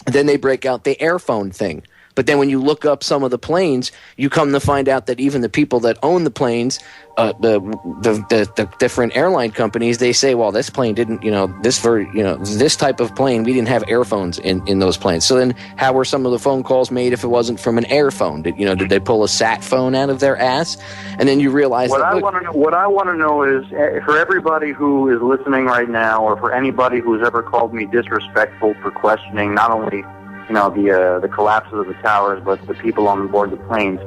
Speaker 6: then they break out the airphone thing. But then when you look up some of the planes, you come to find out that even the people that own the planes, the different airline companies, they say, well, this plane didn't, this type of plane, we didn't have airphones in those planes. So then how were some of the phone calls made if it wasn't from an airphone? Did they pull a sat phone out of their ass? And then you realize
Speaker 7: what I want to know is, for everybody who is listening right now, or for anybody who's ever called me disrespectful for questioning not only the collapses of the towers, but the people on board the planes.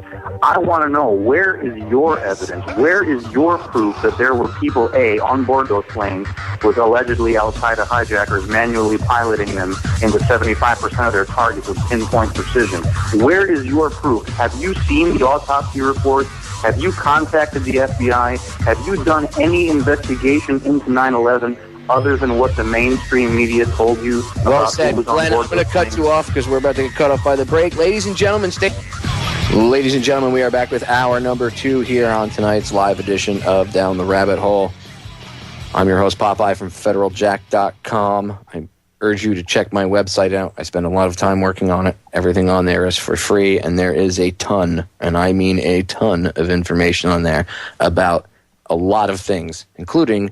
Speaker 7: I want to know, where is your evidence? Where is your proof that there were people, A, on board those planes with allegedly al-Qaeda hijackers manually piloting them into 75% of their targets with pinpoint precision? Where is your proof? Have you seen the autopsy reports? Have you contacted the FBI? Have you done any investigation into 9/11? Other than what the mainstream media told you?
Speaker 6: Well said, Glenn. I'm going to cut you off because we're about to get cut off by the break. Ladies and gentlemen, we are back with hour number 2 here on tonight's live edition of Down the Rabbit Hole. I'm your host, Popeye, from federaljack.com. I urge you to check my website out. I spend a lot of time working on it. Everything on there is for free, and there is a ton, and I mean a ton, of information on there about a lot of things, including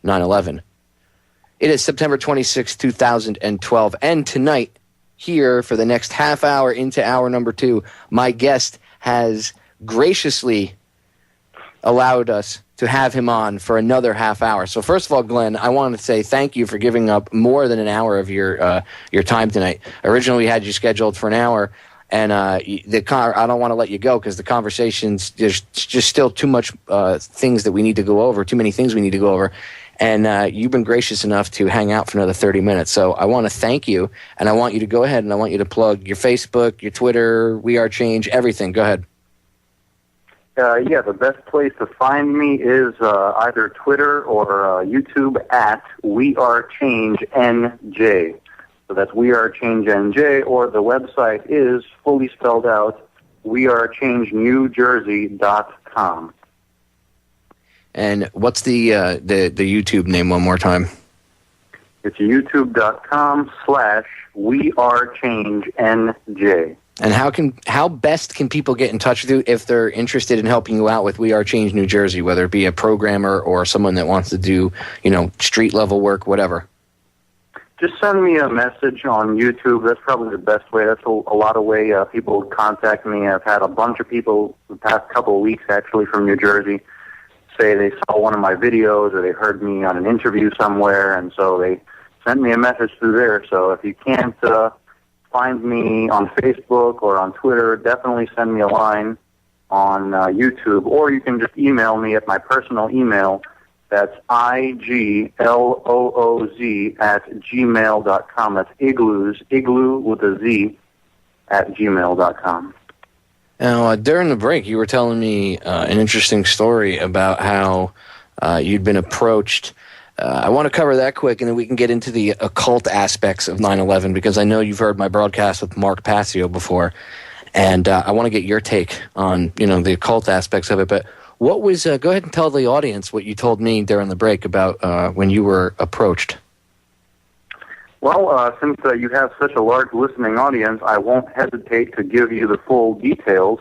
Speaker 6: 9/11. It is September 26, 2012, and tonight, here for the next half hour into hour number 2, my guest has graciously allowed us to have him on for another half hour. So first of all, Glenn, I want to say thank you for giving up more than an hour of your time tonight. Originally, we had you scheduled for an hour, and I don't want to let you go because the conversation's there's just still too much things that we need to go over, too many things we need to go over. And you've been gracious enough to hang out for another 30 minutes. So I want to thank you, and I want you to go ahead and I want you to plug your Facebook, your Twitter, We Are Change, everything. Go ahead.
Speaker 7: The best place to find me is either Twitter or YouTube at We Are Change NJ. So that's We Are Change NJ, or the website is fully spelled out, wearechangenewjersey.com.
Speaker 6: And what's the YouTube name one more time?
Speaker 7: It's youtube.com/wearechangenj.
Speaker 6: And how best can people get in touch with you if they're interested in helping you out with We Are Change New Jersey, whether it be a programmer or someone that wants to do, street level work, whatever?
Speaker 7: Just send me a message on YouTube. That's probably the best way. That's a lot of way people contact me. I've had a bunch of people the past couple of weeks actually from New Jersey say they saw one of my videos or they heard me on an interview somewhere, and so they sent me a message through there. So if you can't find me on Facebook or on Twitter, definitely send me a line on YouTube, or you can just email me at my personal email. That's iglooz@gmail.com. That's igloo with a Z, @gmail.com.
Speaker 6: Now, during the break, you were telling me an interesting story about how you'd been approached. I want to cover that quick, and then we can get into the occult aspects of 9/11, because I know you've heard my broadcast with Mark Passio before, and I want to get your take on the occult aspects of it. But what was? Go ahead and tell the audience what you told me during the break about when you were approached.
Speaker 7: Well, since you have such a large listening audience, I won't hesitate to give you the full details.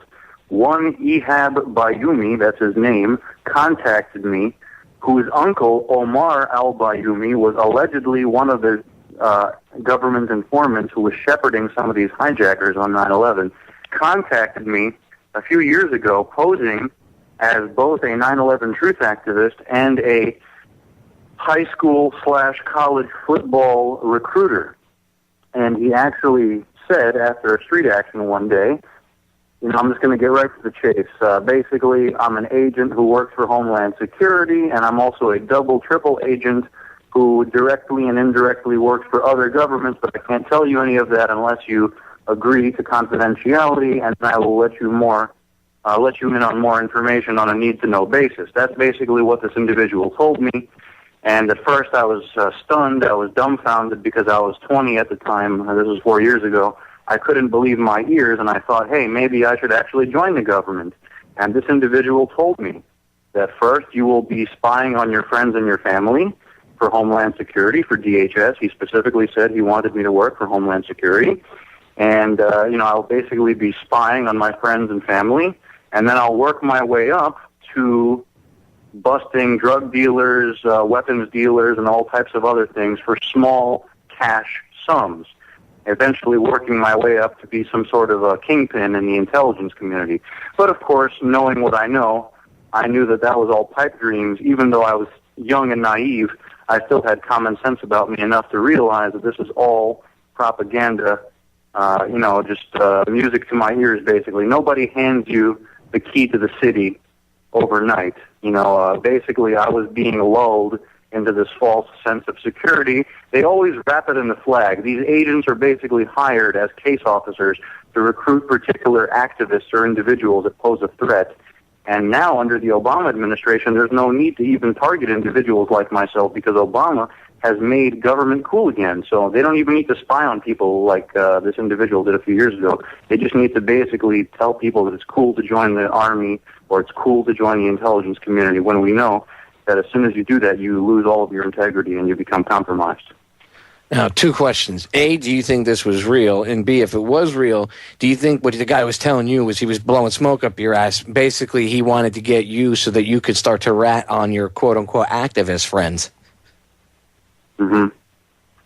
Speaker 7: One Ehab Bayoumi, that's his name, contacted me, whose uncle, Omar al-Bayoumi, was allegedly one of the government informants who was shepherding some of these hijackers on 9/11, contacted me a few years ago posing as both a 9/11 truth activist and a high school/college football recruiter. And he actually said after a street action one day, I'm just going to get right to the chase. Basically, I'm an agent who works for Homeland Security, and I'm also a double, triple agent who directly and indirectly works for other governments, but I can't tell you any of that unless you agree to confidentiality, and I will let you in on more information on a need-to-know basis. That's basically what this individual told me. And at first I was stunned, I was dumbfounded because I was 20 at the time. This was 4 years ago. I couldn't believe my ears, and I thought, hey, maybe I should actually join the government. And this individual told me that first you will be spying on your friends and your family for Homeland Security, for DHS. He specifically said he wanted me to work for Homeland Security. And, I'll basically be spying on my friends and family, and then I'll work my way up to busting drug dealers, weapons dealers, and all types of other things for small cash sums, eventually working my way up to be some sort of a kingpin in the intelligence community. But of course, knowing what I know, I knew that was all pipe dreams. Even though I was young and naive, I still had common sense about me enough to realize that this is all propaganda just music to my ears, basically. Nobody hands you the key to the city overnight. Basically I was being lulled into this false sense of security. They always wrap it in the flag. These agents are basically hired as case officers to recruit particular activists or individuals that pose a threat. And now, under the Obama administration, there's no need to even target individuals like myself because Obama has made government cool again. So they don't even need to spy on people like this individual did a few years ago. They just need to basically tell people that it's cool to join the Army or it's cool to join the intelligence community, when we know that as soon as you do that, you lose all of your integrity and you become compromised.
Speaker 6: Now, two questions. A, do you think this was real? And B, if it was real, do you think what the guy was telling you was he was blowing smoke up your ass? Basically, he wanted to get you so that you could start to rat on your quote-unquote activist friends.
Speaker 7: Mm-hmm.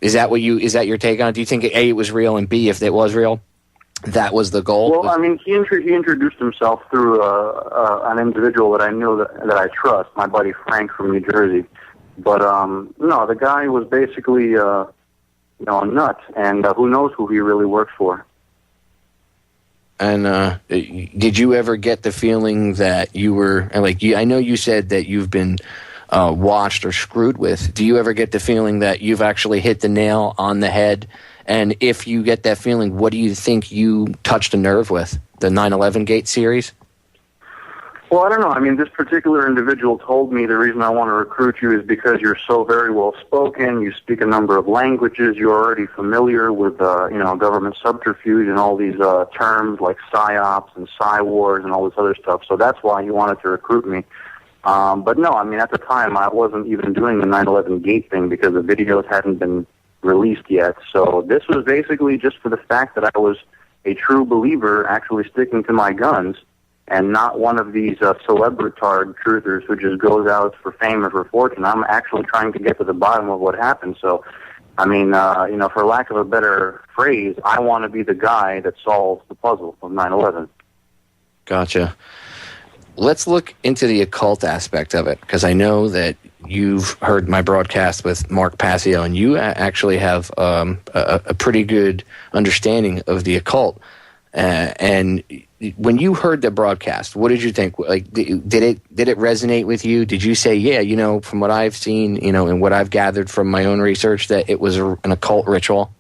Speaker 6: Is that your take on it? Do you think A, it was real, and B, if it was real, that was the goal?
Speaker 7: Well, I mean, he introduced himself through an individual that I knew that I trust, my buddy Frank from New Jersey. But no, the guy was basically a nut, and who knows who he really worked for.
Speaker 6: And did you ever get the feeling that you were I know you said that you've been watched or screwed with. Do you ever get the feeling that you've actually hit the nail on the head? And if you get that feeling, what do you think you touched a nerve with? The 9/11 Gate series?
Speaker 7: Well, I don't know. I mean, this particular individual told me the reason I want to recruit you is because you're so very well spoken. You speak a number of languages. You're already familiar with, government subterfuge and all these terms like psyops and psy wars and all this other stuff. So that's why he wanted to recruit me. But no, I mean, at the time, I wasn't even doing the 9/11 Gate thing because the videos hadn't been released yet. So this was basically just for the fact that I was a true believer, actually sticking to my guns, and not one of these celebritard truthers who just goes out for fame or for fortune. I'm actually trying to get to the bottom of what happened. So, I mean, for lack of a better phrase, I want to be the guy that solves the puzzle of 9/11.
Speaker 6: Gotcha. Let's look into the occult aspect of it, because I know that you've heard my broadcast with Mark Passio, and you actually have a pretty good understanding of the occult. And when you heard the broadcast, what did you think? Like, did it resonate with you? Did you say, yeah, from what I've seen, and what I've gathered from my own research, that it was an occult ritual?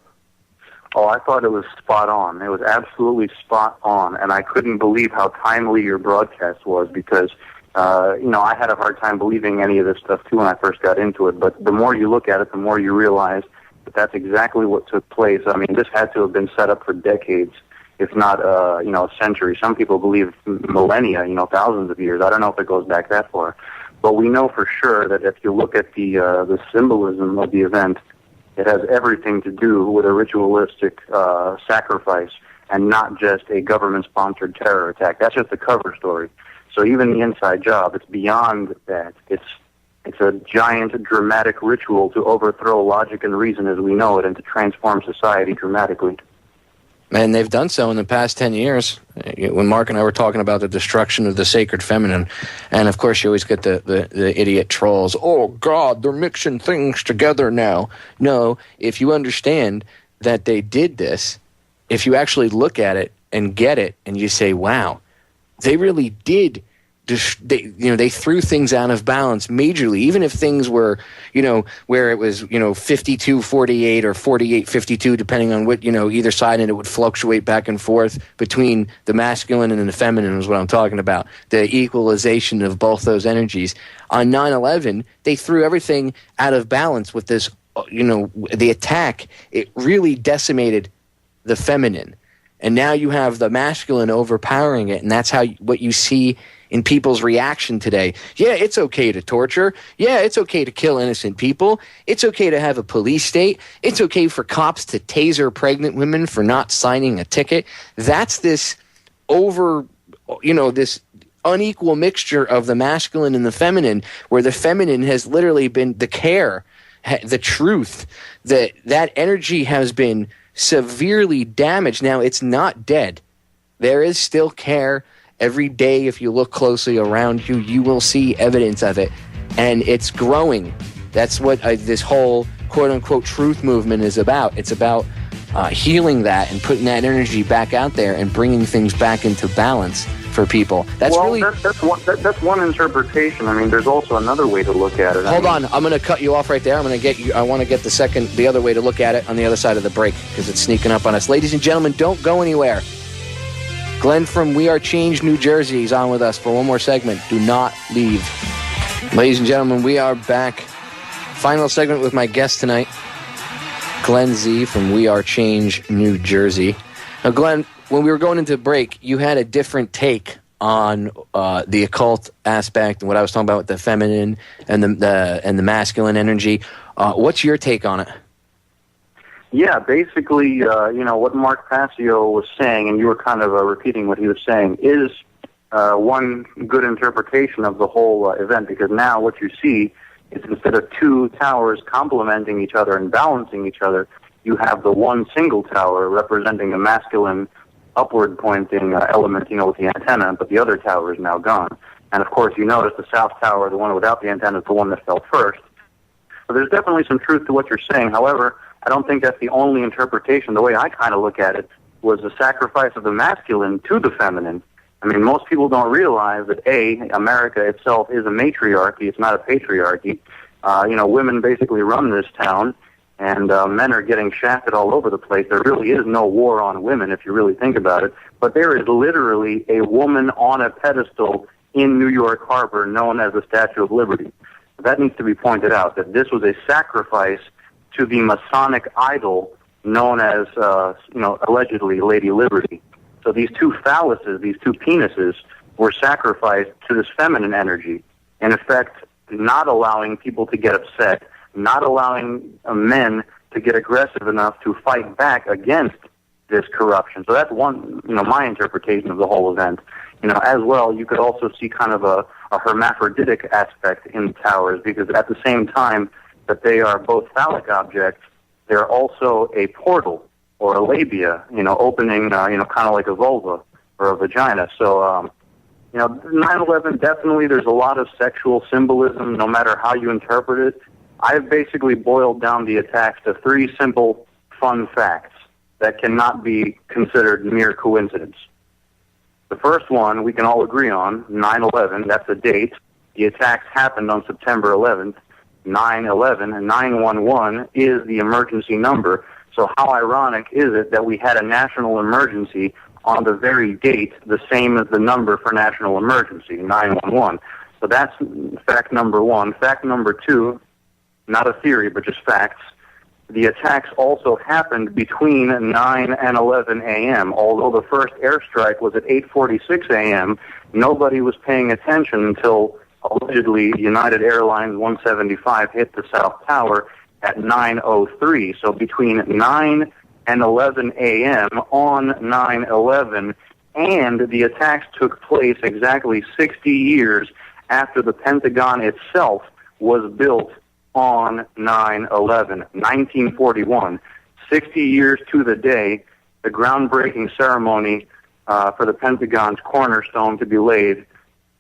Speaker 7: Oh, I thought it was spot on. It was absolutely spot on, and I couldn't believe how timely your broadcast was because, I had a hard time believing any of this stuff, too, when I first got into it. But the more you look at it, the more you realize that that's exactly what took place. I mean, this had to have been set up for decades, if not, a century. Some people believe millennia, thousands of years. I don't know if it goes back that far. But we know for sure that if you look at the symbolism of the event, it has everything to do with a ritualistic sacrifice and not just a government-sponsored terror attack. That's just the cover story. So even the inside job, it's beyond that. It's a giant, dramatic ritual to overthrow logic and reason as we know it and to transform society dramatically.
Speaker 6: And they've done so in the past 10 years. When Mark and I were talking about the destruction of the sacred feminine, and of course you always get the idiot trolls, oh God, they're mixing things together now. No, if you understand that they did this, if you actually look at it and get it, and you say, wow, they really did. They threw things out of balance majorly, even if things were, where it was, 52-48 or 48-52, depending on what, either side, and it would fluctuate back and forth between the masculine and the feminine is what I'm talking about. The equalization of both those energies. On 9/11, they threw everything out of balance with this, the attack. It really decimated the feminine. And now you have the masculine overpowering it, and that's what you see in people's reaction today. Yeah, it's okay to torture. Yeah, it's okay to kill innocent people. It's okay to have a police state. It's okay for cops to taser pregnant women for not signing a ticket. That's this this unequal mixture of the masculine and the feminine, where the feminine has literally been the care, the truth, that energy has been severely damaged. Now, it's not dead. There is still care. Every day, if you look closely around you, you will see evidence of it. And it's growing. That's what this whole quote-unquote truth movement is about. It's about healing that and putting that energy back out there and bringing things back into balance for people. That's
Speaker 7: one interpretation. I mean, there's also another way to look at it.
Speaker 6: Hold on, I'm going to cut you off right there. I want to get the other way to look at it on the other side of the break because it's sneaking up on us. Ladies and gentlemen, don't go anywhere. Glenn from We Are Change, New Jersey is on with us for one more segment. Do not leave. Ladies and gentlemen, we are back. Final segment with my guest tonight, Glenn Z from We Are Change, New Jersey. Now, Glenn, when we were going into break, you had a different take on the occult aspect and what I was talking about with the feminine and the masculine energy. What's your take on it?
Speaker 7: Yeah, basically, what Mark Passio was saying, and you were kind of repeating what he was saying, is one good interpretation of the whole event, because now what you see is instead of two towers complementing each other and balancing each other, you have the one single tower representing the masculine upward pointing element, with the antenna, but the other tower is now gone. And of course, you notice the south tower, the one without the antenna, is the one that fell first. So there's definitely some truth to what you're saying. However, I don't think that's the only interpretation. The way I kind of look at it was the sacrifice of the masculine to the feminine. I mean, most people don't realize that, America itself is a matriarchy. It's not a patriarchy. Women basically run this town, and men are getting shafted all over the place. There really is no war on women, if you really think about it. But there is literally a woman on a pedestal in New York Harbor known as the Statue of Liberty. That needs to be pointed out, that this was a sacrifice to the Masonic idol known as, allegedly Lady Liberty. So these two phalluses, these two penises, were sacrificed to this feminine energy. In effect, not allowing people to get upset, not allowing men to get aggressive enough to fight back against this corruption. So that's one, my interpretation of the whole event. As well, you could also see kind of a hermaphroditic aspect in the towers, because at the same time that they are both phallic objects, they're also a portal or a labia, opening, kind of like a vulva or a vagina. So, 9/11, definitely there's a lot of sexual symbolism, no matter how you interpret it. I've basically boiled down the attacks to three simple, fun facts that cannot be considered mere coincidence. The first one we can all agree on, 9/11, that's a date. The attacks happened on September 11th. 9/11, and 911 is the emergency number. So how ironic is it that we had a national emergency on the very date, the same as the number for national emergency, 911. So that's fact number one. Fact number two, not a theory, but just facts. The attacks also happened between 9 and 11 a.m. Although the first airstrike was at 8:46 a.m., nobody was paying attention until allegedly United Airlines 175 hit the South Tower at 9:03. So between 9 and 11 a.m. on 9/11, and the attacks took place exactly 60 years after the Pentagon itself was built on 9/11, 1941. 60 years to the day, the groundbreaking ceremony for the Pentagon's cornerstone to be laid.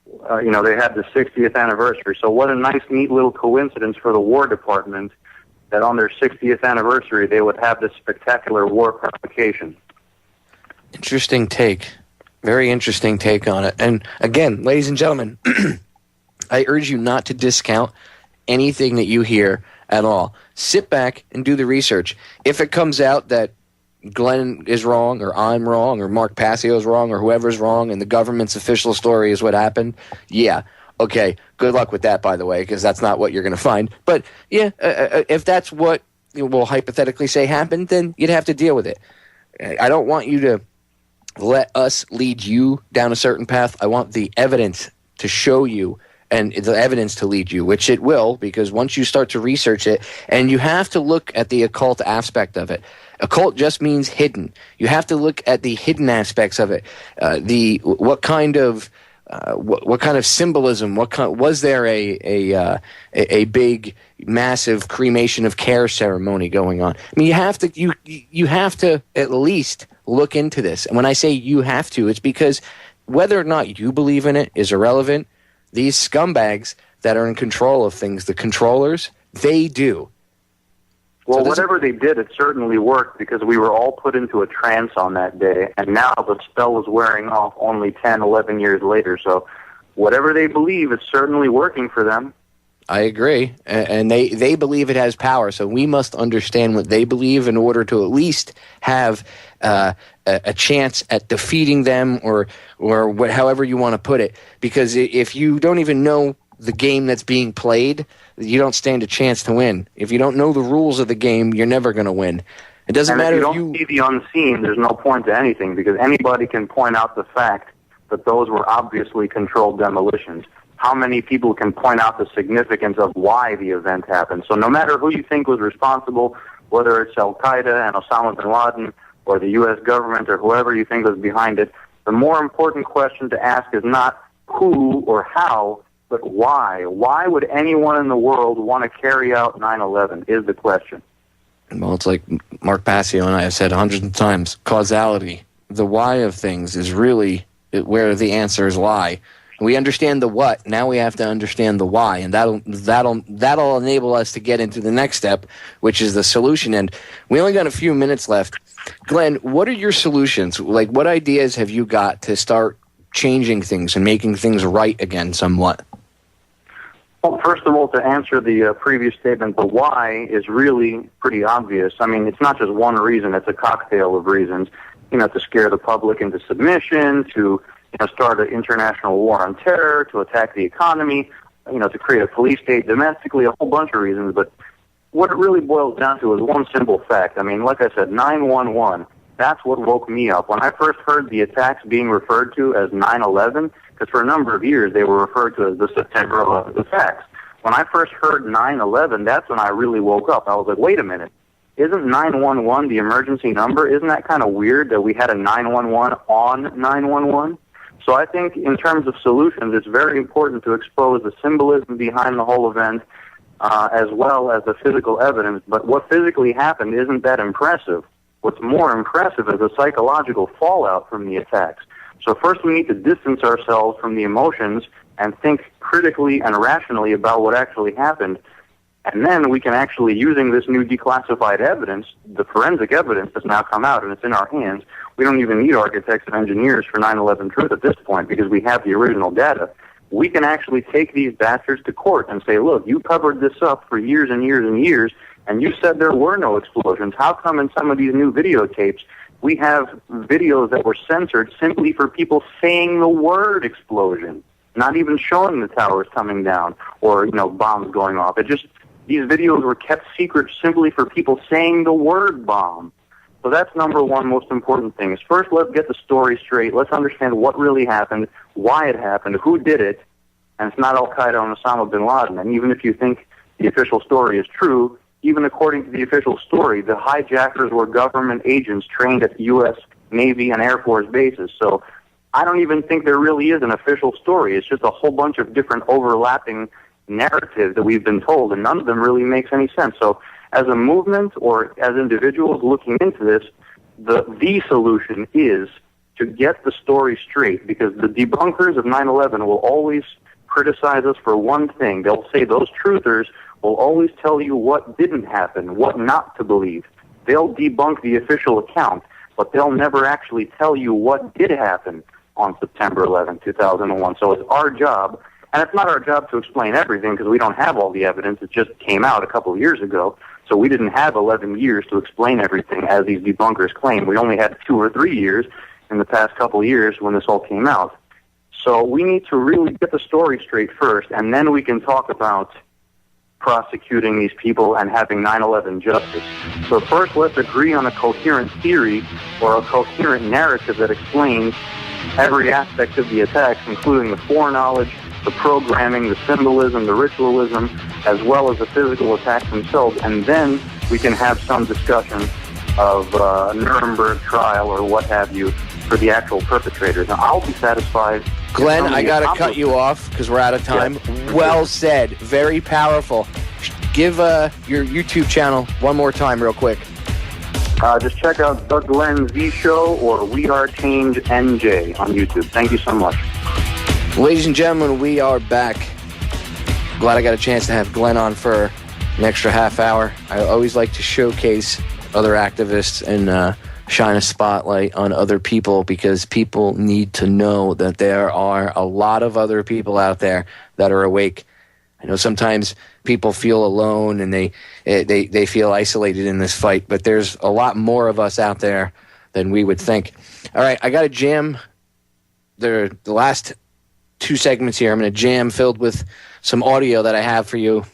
Speaker 7: They had the 60th anniversary. So what a nice, neat little coincidence for the War Department that on their 60th anniversary they would have this spectacular war provocation.
Speaker 6: Interesting take. Very interesting take on it. And again, ladies and gentlemen, I urge you not to discount anything that you hear at all. Sit back and do the research. If it comes out that Glenn is wrong, or I'm wrong, or Mark Passio is wrong, or whoever's wrong, and the government's official story is what happened, yeah, okay, good luck with that, by the way, because that's not what you're going to find. But, yeah, if that's what we'll hypothetically say happened, then you'd have to deal with it. I don't want you to let us lead you down a certain path. I want the evidence to show you, and the evidence to lead you, which it will, because once you start to research it, and you have to look at the occult aspect of it. Occult just means hidden. You have to look at the hidden aspects of it. What kind of symbolism? Was there a big, massive cremation of care ceremony going on? I mean, you have to at least look into this. And when I say you have to, it's because whether or not you believe in it is irrelevant. These scumbags that are in control of things, the controllers, they do.
Speaker 7: Well, whatever they did, it certainly worked because we were all put into a trance on that day, and now the spell is wearing off only 10, 11 years later. So whatever they believe, it's certainly working for them.
Speaker 6: I agree, and they believe it has power, so we must understand what they believe in order to at least have a chance at defeating them, or however you want to put it. Because if you don't even know the game that's being played, you don't stand a chance to win. If you don't know the rules of the game, you're never going to win. It doesn't matter
Speaker 7: if you don't see the unseen, there's no point to anything, because anybody can point out the fact that those were obviously controlled demolitions. How many people can point out the significance of why the event happened? So no matter who you think was responsible, whether it's Al-Qaeda and Osama bin Laden or the U.S. government or whoever you think was behind it, the more important question to ask is not who or how, but why. Why would anyone in the world want to carry out 9/11 is the question.
Speaker 6: Well, it's like Mark Passio and I have said hundreds of times, causality. The why of things is really where the answers lie. We understand the what, now we have to understand the why, and that'll enable us to get into the next step, which is the solution. And we only got a few minutes left. Glenn, what are your solutions? Like, what ideas have you got to start changing things and making things right again somewhat?
Speaker 7: Well, first of all, to answer the previous statement, the why is really pretty obvious. I mean, it's not just one reason, it's a cocktail of reasons. To scare the public into submission, to start an international war on terror, to attack the economy, to create a police state domestically, a whole bunch of reasons. But what it really boils down to is one simple fact. I mean, like I said, 9/11, that's what woke me up. When I first heard the attacks being referred to as 9/11, because for a number of years they were referred to as the September 11th attacks. When I first heard 9/11, that's when I really woke up. I was like, wait a minute. Isn't 911 the emergency number? Isn't that kind of weird that we had a 911 on 911? So I think in terms of solutions, it's very important to expose the symbolism behind the whole event as well as the physical evidence. But what physically happened isn't that impressive. What's more impressive is the psychological fallout from the attacks. So first we need to distance ourselves from the emotions and think critically and rationally about what actually happened. And then we can actually, using this new declassified evidence, the forensic evidence that's now come out and it's in our hands, we don't even need architects and engineers for 9/11 truth at this point because we have the original data. We can actually take these bastards to court and say, look, you covered this up for years and years and years, and you said there were no explosions. How come in some of these new videotapes we have videos that were censored simply for people saying the word explosion, not even showing the towers coming down or, bombs going off? These videos were kept secret simply for people saying the word bomb. So that's number one most important thing. Is first, let's get the story straight. Let's understand what really happened, why it happened, who did it, and it's not Al-Qaeda and Osama bin Laden. And even if you think the official story is true, even according to the official story, the hijackers were government agents trained at the U.S. Navy and Air Force bases. So I don't even think there really is an official story. It's just a whole bunch of different overlapping narratives that we've been told, and none of them really makes any sense. So as a movement or as individuals looking into this, the solution is to get the story straight, because the debunkers of 9/11 will always criticize us for one thing. They'll say those truthers will always tell you what didn't happen, what not to believe. They'll debunk the official account, but they'll never actually tell you what did happen on September 11, 2001. So it's our job. And it's not our job to explain everything because we don't have all the evidence. It just came out a couple of years ago. So we didn't have 11 years to explain everything as these debunkers claim. We only had 2 or 3 years in the past couple of years when this all came out. So we need to really get the story straight first, and then we can talk about prosecuting these people and having 9/11 justice. So first, let's agree on a coherent theory or a coherent narrative that explains every aspect of the attacks, including the foreknowledge, the programming, the symbolism, the ritualism, as well as the physical attacks themselves, and then we can have some discussion of a Nuremberg trial or what have you for the actual perpetrators. Now, I'll be satisfied.
Speaker 6: Glenn, I got to cut you off because we're out of time. Yeah. Well said. Very powerful. Give your YouTube channel one more time real quick.
Speaker 7: Just check out the Glenn Z Show or We Are Change NJ on YouTube. Thank you so much.
Speaker 6: Ladies and gentlemen, we are back. Glad I got a chance to have Glenn on for an extra half hour. I always like to showcase other activists and shine a spotlight on other people, because people need to know that there are a lot of other people out there that are awake. I know sometimes people feel alone and they feel isolated in this fight, but there's a lot more of us out there than we would think. All right, I got to jam the last two segments here. I'm going to jam filled with some audio that I have for you.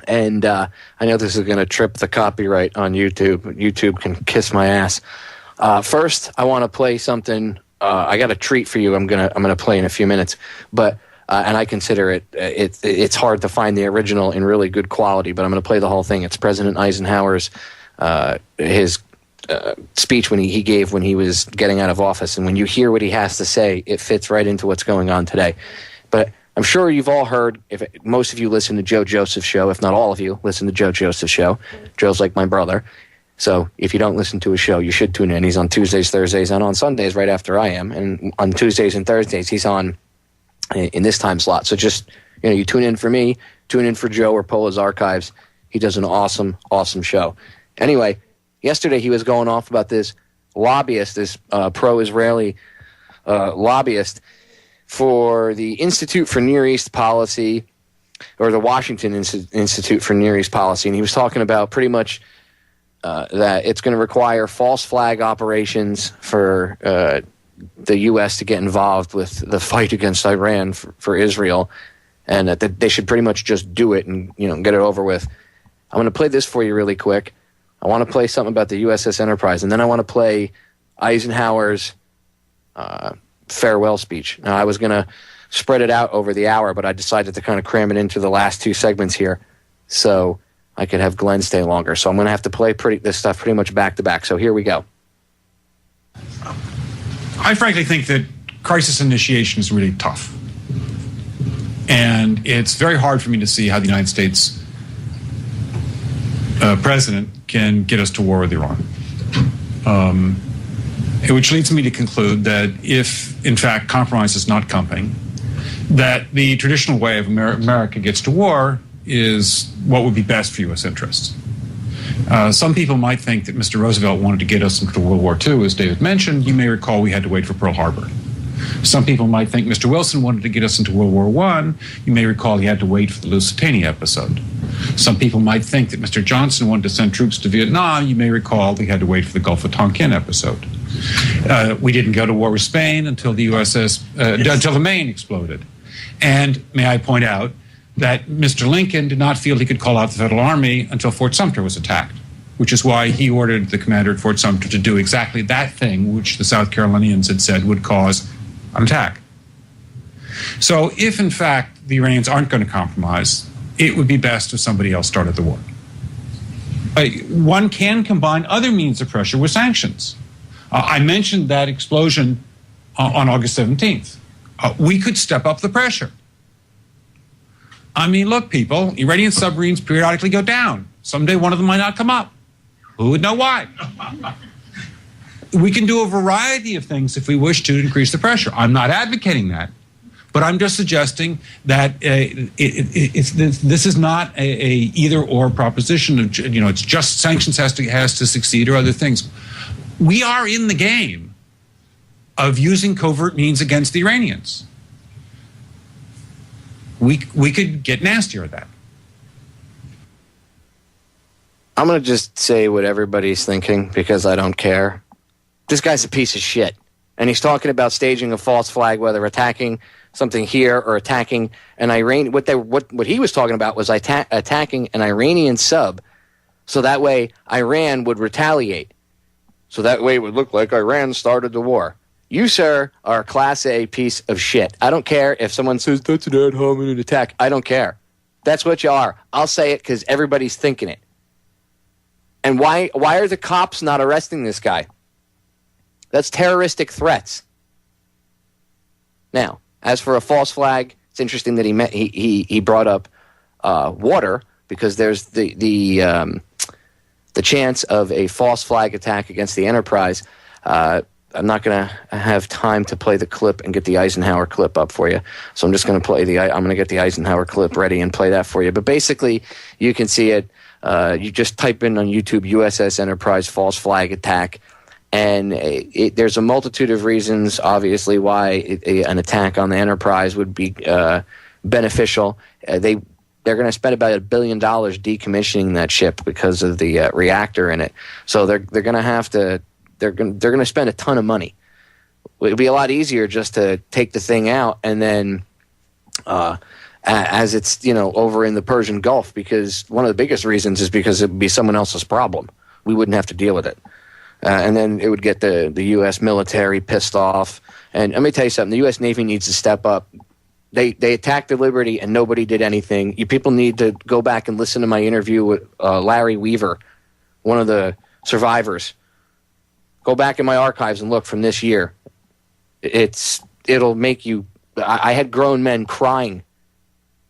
Speaker 6: And I know this is going to trip the copyright on YouTube. YouTube can kiss my ass. First, I want to play something. I got a treat for you. I'm gonna play in a few minutes, but and I consider it's hard to find the original in really good quality. But I'm going to play the whole thing. It's President Eisenhower's his speech when he gave when he was getting out of office. And when you hear what he has to say, it fits right into what's going on today. But I'm sure you've all heard, if most of you listen to Joe Joseph's show, if not all of you listen to Joe Joseph's show. Joe's like my brother. So if you don't listen to his show, you should tune in. He's on Tuesdays, Thursdays, and on Sundays right after I am. And on Tuesdays and Thursdays, he's on in this time slot. So just, you tune in for me, tune in for Joe or Pola's Archives. He does an awesome, awesome show. Anyway, yesterday he was going off about this lobbyist, this pro-Israeli lobbyist for the Institute for Near East Policy, or the Washington Institute for Near East Policy. And he was talking about pretty much that it's going to require false flag operations for the U.S. to get involved with the fight against Iran for Israel, and that they should pretty much just do it and get it over with. I'm going to play this for you really quick. I want to play something about the USS Enterprise, and then I want to play Eisenhower's farewell speech. Now, I was going to spread it out over the hour, but I decided to kind of cram it into the last two segments here so I could have Glenn stay longer. So I'm going to have to play this stuff pretty much back to back. So here we go.
Speaker 13: I frankly think that crisis initiation is really tough. And it's very hard for me to see how the United States president can get us to war with Iran. Which leads me to conclude that if, in fact, compromise is not coming, that the traditional way of America gets to war is what would be best for U.S. interests. Some people might think that Mr. Roosevelt wanted to get us into World War II, as David mentioned. You may recall we had to wait for Pearl Harbor. Some people might think Mr. Wilson wanted to get us into World War I. You may recall he had to wait for the Lusitania episode. Some people might think that Mr. Johnson wanted to send troops to Vietnam. You may recall he had to wait for the Gulf of Tonkin episode. We didn't go to war with Spain until the until the Maine exploded. And may I point out that Mr. Lincoln did not feel he could call out the Federal Army until Fort Sumter was attacked, which is why he ordered the commander at Fort Sumter to do exactly that thing which the South Carolinians had said would cause an attack. So if, in fact, the Iranians aren't going to compromise, it would be best if somebody else started the war. One can combine other means of pressure with sanctions. I mentioned that explosion on August 17th. We could step up the pressure. I mean, look, people, Iranian submarines periodically go down. Someday one of them might not come up. Who would know why? We can do a variety of things if we wish to increase the pressure. I'm not advocating that, but I'm just suggesting that this is not a either-or proposition. It's just sanctions has to succeed or other things. We are in the game of using covert means against the Iranians. We could get nastier at that.
Speaker 6: I'm going to just say what everybody's thinking because I don't care. This guy's a piece of shit. And he's talking about staging a false flag, whether attacking something here or attacking an Iranian. What he was talking about was attacking an Iranian sub, so that way Iran would retaliate. So that way it would look like Iran started the war. You, sir, are a Class A piece of shit. I don't care if someone says that's an ad hominem attack. I don't care. That's what you are. I'll say it because everybody's thinking it. And why are the cops not arresting this guy? That's terroristic threats. Now, as for a false flag, it's interesting that he brought up water, because there's the chance of a false flag attack against the Enterprise I'm not going to have time to play the clip and get the Eisenhower clip up for you. So I'm just going to I'm going to get the Eisenhower clip ready and play that for you. But basically, you can see it. You just type in on YouTube, USS Enterprise false flag attack. And there's a multitude of reasons, obviously, why an attack on the Enterprise would be beneficial. They're going to spend about $1 billion decommissioning that ship because of the reactor in it. So they're going to have to. They're going to spend a ton of money. It would be a lot easier just to take the thing out and then, as it's over in the Persian Gulf, because one of the biggest reasons is because it would be someone else's problem. We wouldn't have to deal with it, and then it would get the U.S. military pissed off. And let me tell you something: the U.S. Navy needs to step up. They attacked the Liberty and nobody did anything. You people need to go back and listen to my interview with Larry Weaver, one of the survivors. Go back in my archives and look from this year. It'll make you. I had grown men crying,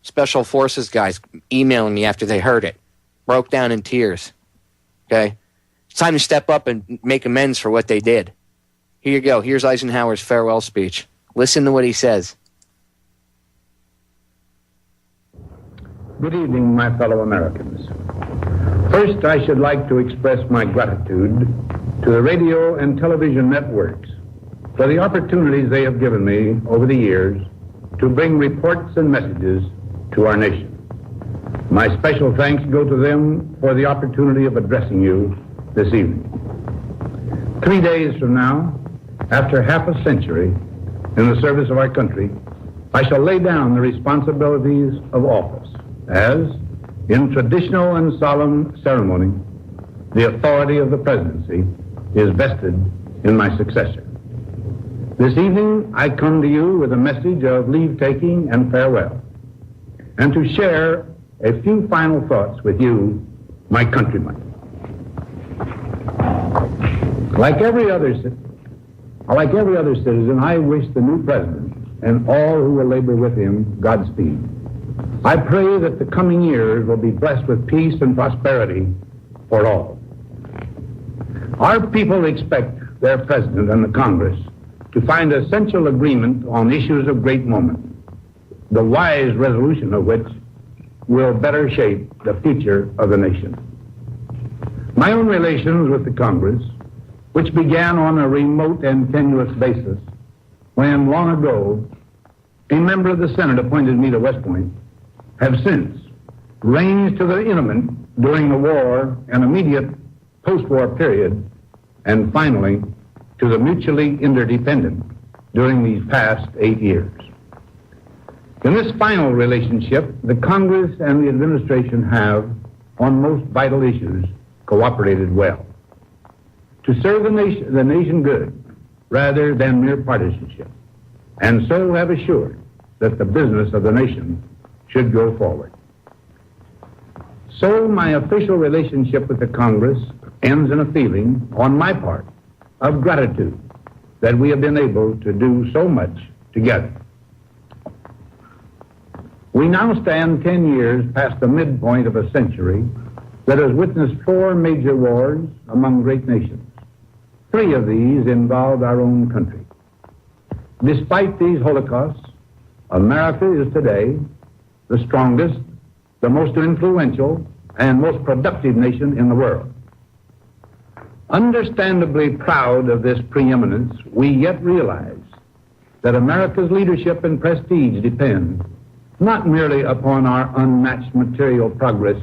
Speaker 6: special forces guys emailing me after they heard it, broke down in tears. Okay, it's time to step up and make amends for what they did. Here you go. Here's Eisenhower's farewell speech. Listen to what he says.
Speaker 14: Good evening, my fellow Americans. First, I should like to express my gratitude to the radio and television networks for the opportunities they have given me over the years to bring reports and messages to our nation. My special thanks go to them for the opportunity of addressing you this evening. 3 days from now, after half a century in the service of our country, I shall lay down the responsibilities of office as, in traditional and solemn ceremony, the authority of the presidency is vested in my successor. This evening, I come to you with a message of leave-taking and farewell, and to share a few final thoughts with you, my countrymen. Like every other citizen, I wish the new president and all who will labor with him Godspeed. I pray that the coming years will be blessed with peace and prosperity for all. Our people expect their president and the Congress to find essential agreement on issues of great moment, the wise resolution of which will better shape the future of the nation. My own relations with the Congress, which began on a remote and tenuous basis when long ago a member of the Senate appointed me to West Point, have since ranged to the intimate during the war and immediate post-war period, and finally to the mutually interdependent during these past 8 years. In this final relationship, the Congress and the administration have, on most vital issues, cooperated well to serve the nation good rather than mere partisanship, and so have assured that the business of the nation should go forward. So my official relationship with the Congress ends in a feeling, on my part, of gratitude that we have been able to do so much together. We now stand 10 years past the midpoint of a century that has witnessed 4 major wars among great nations. 3 of these involved our own country. Despite these holocausts, America is today the strongest, the most influential, and most productive nation in the world. Understandably proud of this preeminence, we yet realize that America's leadership and prestige depend not merely upon our unmatched material progress,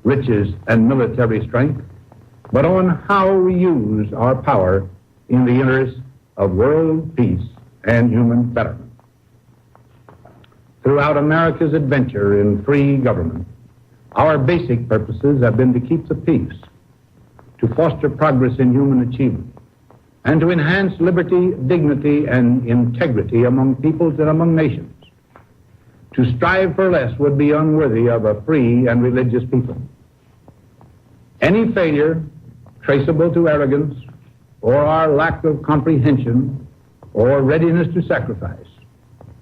Speaker 14: riches, and military strength, but on how we use our power in the interest of world peace and human betterment. Throughout America's adventure in free government, our basic purposes have been to keep the peace, to foster progress in human achievement, and to enhance liberty, dignity, and integrity among peoples and among nations. To strive for less would be unworthy of a free and religious people. Any failure traceable to arrogance or our lack of comprehension or readiness to sacrifice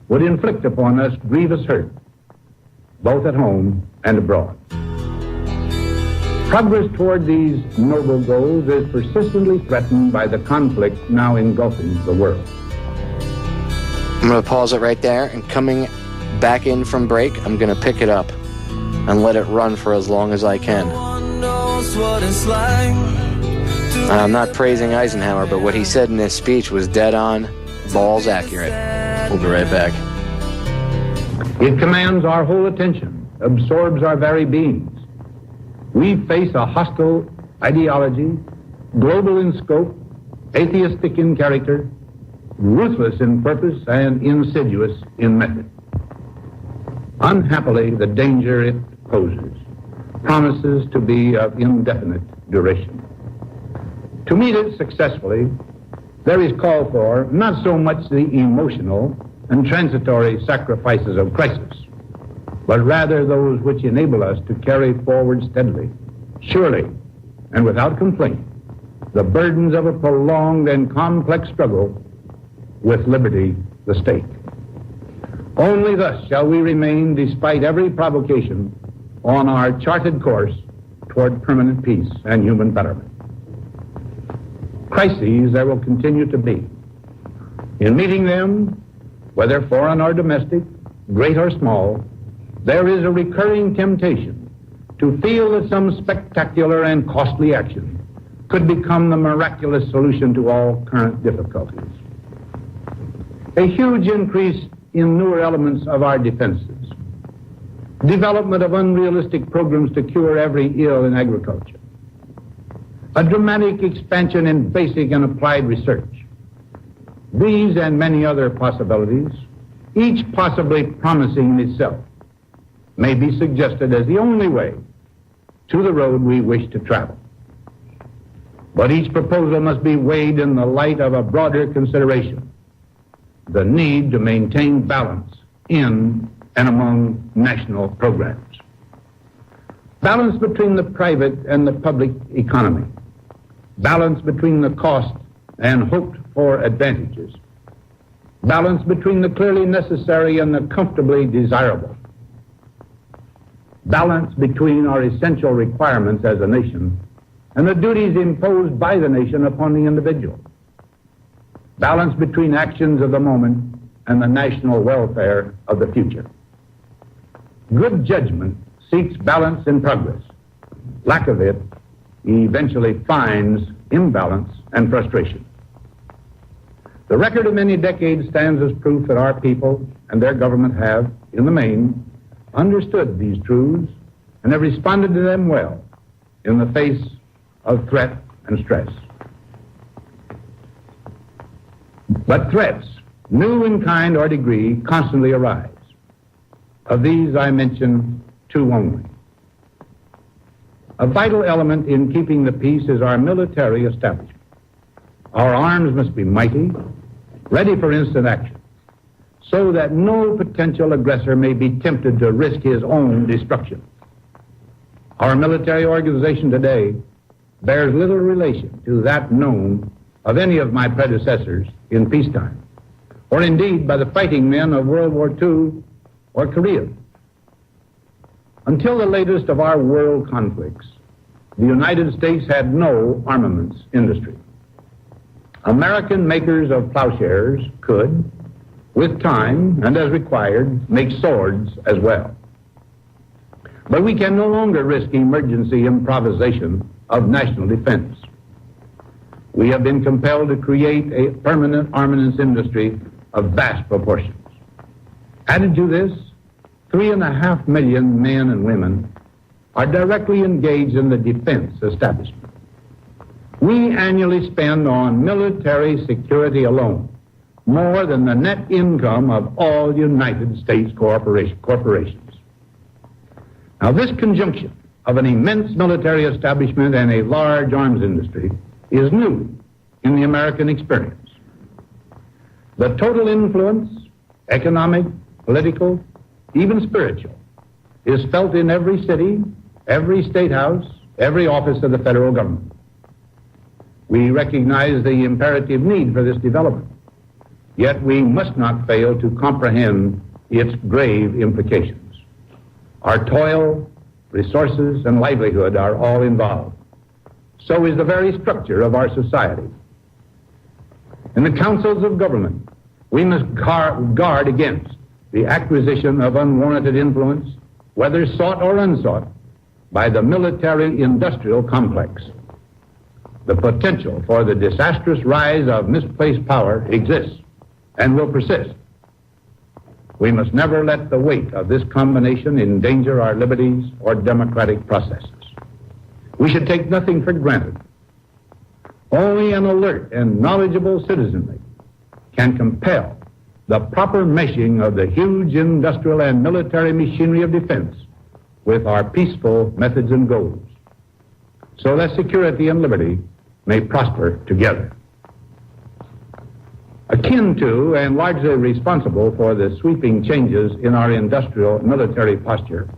Speaker 14: would inflict upon us grievous hurt, both at home and abroad. Progress toward these noble goals is persistently threatened by the conflict now engulfing the world.
Speaker 6: I'm going to pause it right there, and coming back in from break, I'm going to pick it up and let it run for as long as I can. I'm not praising Eisenhower, but what he said in his speech was dead on, balls accurate. We'll be right back.
Speaker 14: It commands our whole attention, absorbs our very beings. We face a hostile ideology, global in scope, atheistic in character, ruthless in purpose, and insidious in method. Unhappily, the danger it poses promises to be of indefinite duration. To meet it successfully, there is call for not so much the emotional and transitory sacrifices of crisis, but rather those which enable us to carry forward steadily, surely, and without complaint, the burdens of a prolonged and complex struggle with liberty, the stake. Only thus shall we remain, despite every provocation, on our charted course toward permanent peace and human betterment. Crises there will continue to be. In meeting them, whether foreign or domestic, great or small, there is a recurring temptation to feel that some spectacular and costly action could become the miraculous solution to all current difficulties. A huge increase in newer elements of our defenses, development of unrealistic programs to cure every ill in agriculture, a dramatic expansion in basic and applied research. These and many other possibilities, each possibly promising itself, may be suggested as the only way to the road we wish to travel. But each proposal must be weighed in the light of a broader consideration, the need to maintain balance in and among national programs. Balance between the private and the public economy. Balance between the cost and hoped-for advantages. Balance between the clearly necessary and the comfortably desirable. Balance between our essential requirements as a nation and the duties imposed by the nation upon the individual. Balance between actions of the moment and the national welfare of the future. Good judgment seeks balance in progress. Lack of it eventually finds imbalance and frustration. The record of many decades stands as proof that our people and their government have, in the main, understood these truths and have responded to them well in the face of threat and stress. But threats, new in kind or degree, constantly arise. Of these I mention two only. A vital element in keeping the peace is our military establishment. Our arms must be mighty, ready for instant action, so that no potential aggressor may be tempted to risk his own destruction. Our military organization today bears little relation to that known of any of my predecessors in peacetime, or indeed by the fighting men of World War II or Korea. Until the latest of our world conflicts, the United States had no armaments industry. American makers of plowshares could, with time and as required, make swords as well. But we can no longer risk emergency improvisation of national defense. We have been compelled to create a permanent armaments industry of vast proportions. Added to this, 3.5 million men and women are directly engaged in the defense establishment. We annually spend on military security alone more than the net income of all United States corporations. Now, this conjunction of an immense military establishment and a large arms industry is new in the American experience. The total influence, economic, political, even spiritual, is felt in every city, every state house, every office of the federal government. We recognize the imperative need for this development, yet we must not fail to comprehend its grave implications. Our toil, resources, and livelihood are all involved. So is the very structure of our society. In the councils of government, we must guard against the acquisition of unwarranted influence, whether sought or unsought, by the military-industrial complex. The potential for the disastrous rise of misplaced power exists and will persist. We must never let the weight of this combination endanger our liberties or democratic processes. We should take nothing for granted. Only an alert and knowledgeable citizenry can compel the proper meshing of the huge industrial and military machinery of defense with our peaceful methods and goals, so that security and liberty may prosper together. Akin to and largely responsible for the sweeping changes in our industrial military posture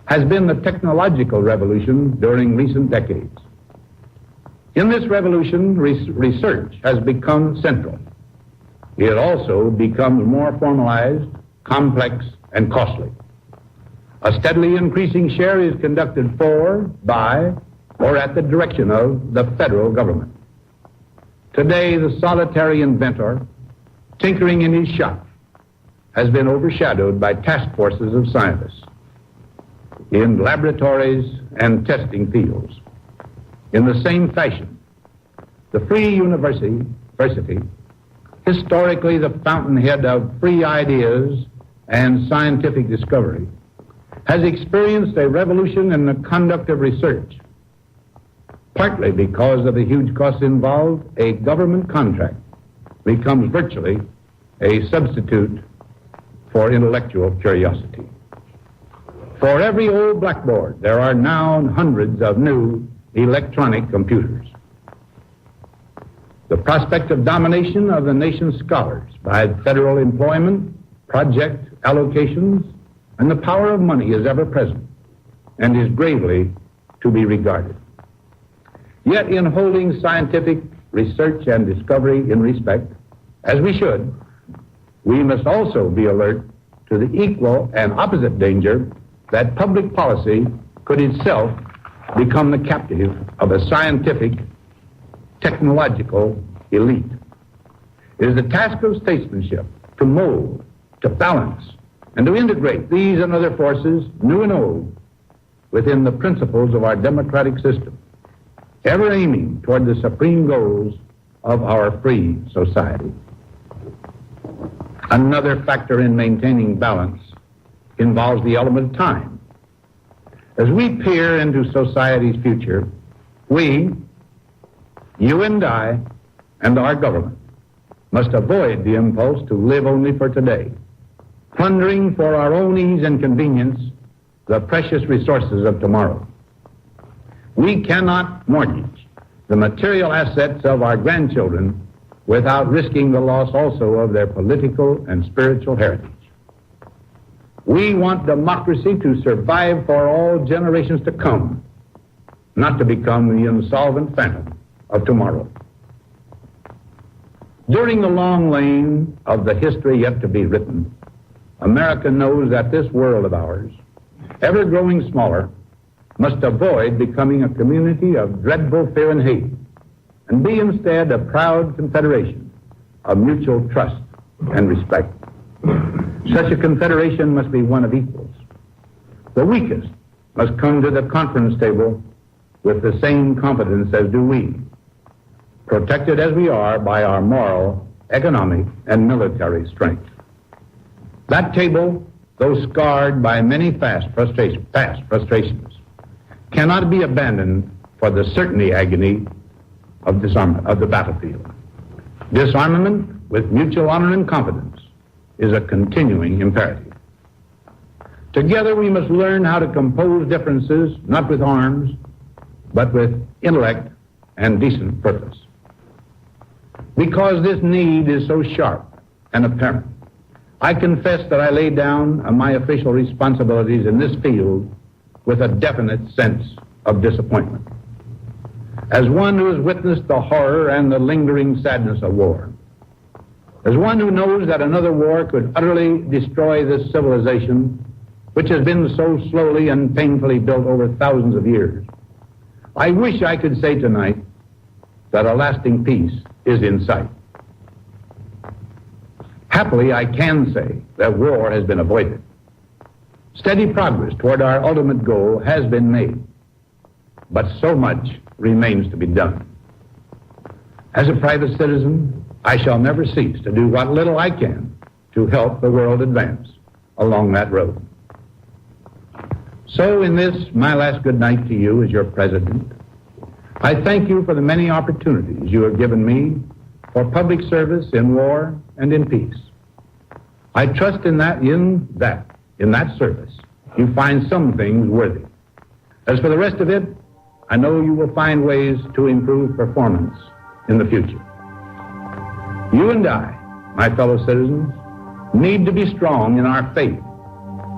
Speaker 14: has been the technological revolution during recent decades. In this revolution, research has become central. It also becomes more formalized, complex, and costly. A steadily increasing share is conducted for, by, or at the direction of the federal government. Today, the solitary inventor, tinkering in his shop, has been overshadowed by task forces of scientists in laboratories and testing fields. In the same fashion, the free university, historically the fountainhead of free ideas and scientific discovery, has experienced a revolution in the conduct of research. Partly because of the huge costs involved, a government contract becomes virtually a substitute for intellectual curiosity. For every old blackboard, there are now hundreds of new electronic computers. The prospect of domination of the nation's scholars by federal employment, project allocations, and the power of money is ever present and is gravely to be regarded. Yet in holding scientific research and discovery in respect, as we should, we must also be alert to the equal and opposite danger that public policy could itself become the captive of a scientific, technological elite. It is the task of statesmanship to mold, to balance, and to integrate these and other forces, new and old, within the principles of our democratic system, ever aiming toward the supreme goals of our free society. Another factor in maintaining balance involves the element of time. As we peer into society's future, we, you and I, and our government must avoid the impulse to live only for today, plundering for our own ease and convenience the precious resources of tomorrow. We cannot mortgage the material assets of our grandchildren without risking the loss also of their political and spiritual heritage. We want democracy to survive for all generations to come, not to become the insolvent phantom of tomorrow. During the long lane of the history yet to be written, America knows that this world of ours, ever growing smaller, must avoid becoming a community of dreadful fear and hate, and be instead a proud confederation of mutual trust and respect. Such a confederation must be one of equals. The weakest must come to the conference table with the same confidence as do we, protected as we are by our moral, economic, and military strength. That table, though scarred by many past frustrations, cannot be abandoned for the certainty agony of disarmament, of the battlefield. Disarmament with mutual honor and confidence is a continuing imperative. Together we must learn how to compose differences, not with arms, but with intellect and decent purpose. Because this need is so sharp and apparent, I confess that I lay down my official responsibilities in this field with a definite sense of disappointment. As one who has witnessed the horror and the lingering sadness of war, as one who knows that another war could utterly destroy this civilization which has been so slowly and painfully built over thousands of years. I wish I could say tonight that a lasting peace is in sight. Happily, I can say that war has been avoided. Steady progress toward our ultimate goal has been made, but so much remains to be done. As a private citizen, I shall never cease to do what little I can to help the world advance along that road. So in this, my last good night to you as your president, I thank you for the many opportunities you have given me for public service in war and in peace. I trust in that service, you find some things worthy. As for the rest of it, I know you will find ways to improve performance in the future. You and I, my fellow citizens, need to be strong in our faith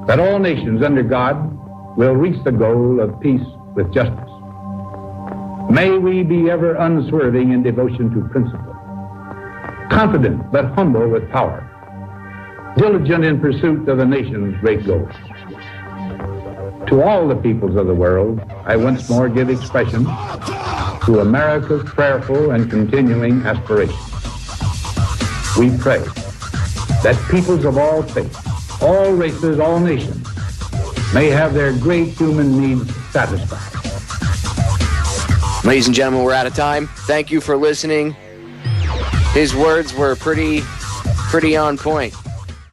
Speaker 14: that all nations under God will reach the goal of peace with justice. May we be ever unswerving in devotion to principle, confident but humble with power, diligent in pursuit of the nation's great goals. To all the peoples of the world, I once more give expression to America's prayerful and continuing aspiration. We pray that peoples of all faiths, all races, all nations may have their great human needs satisfied.
Speaker 6: Ladies and gentlemen, we're out of time. Thank you for listening. His words were pretty on point.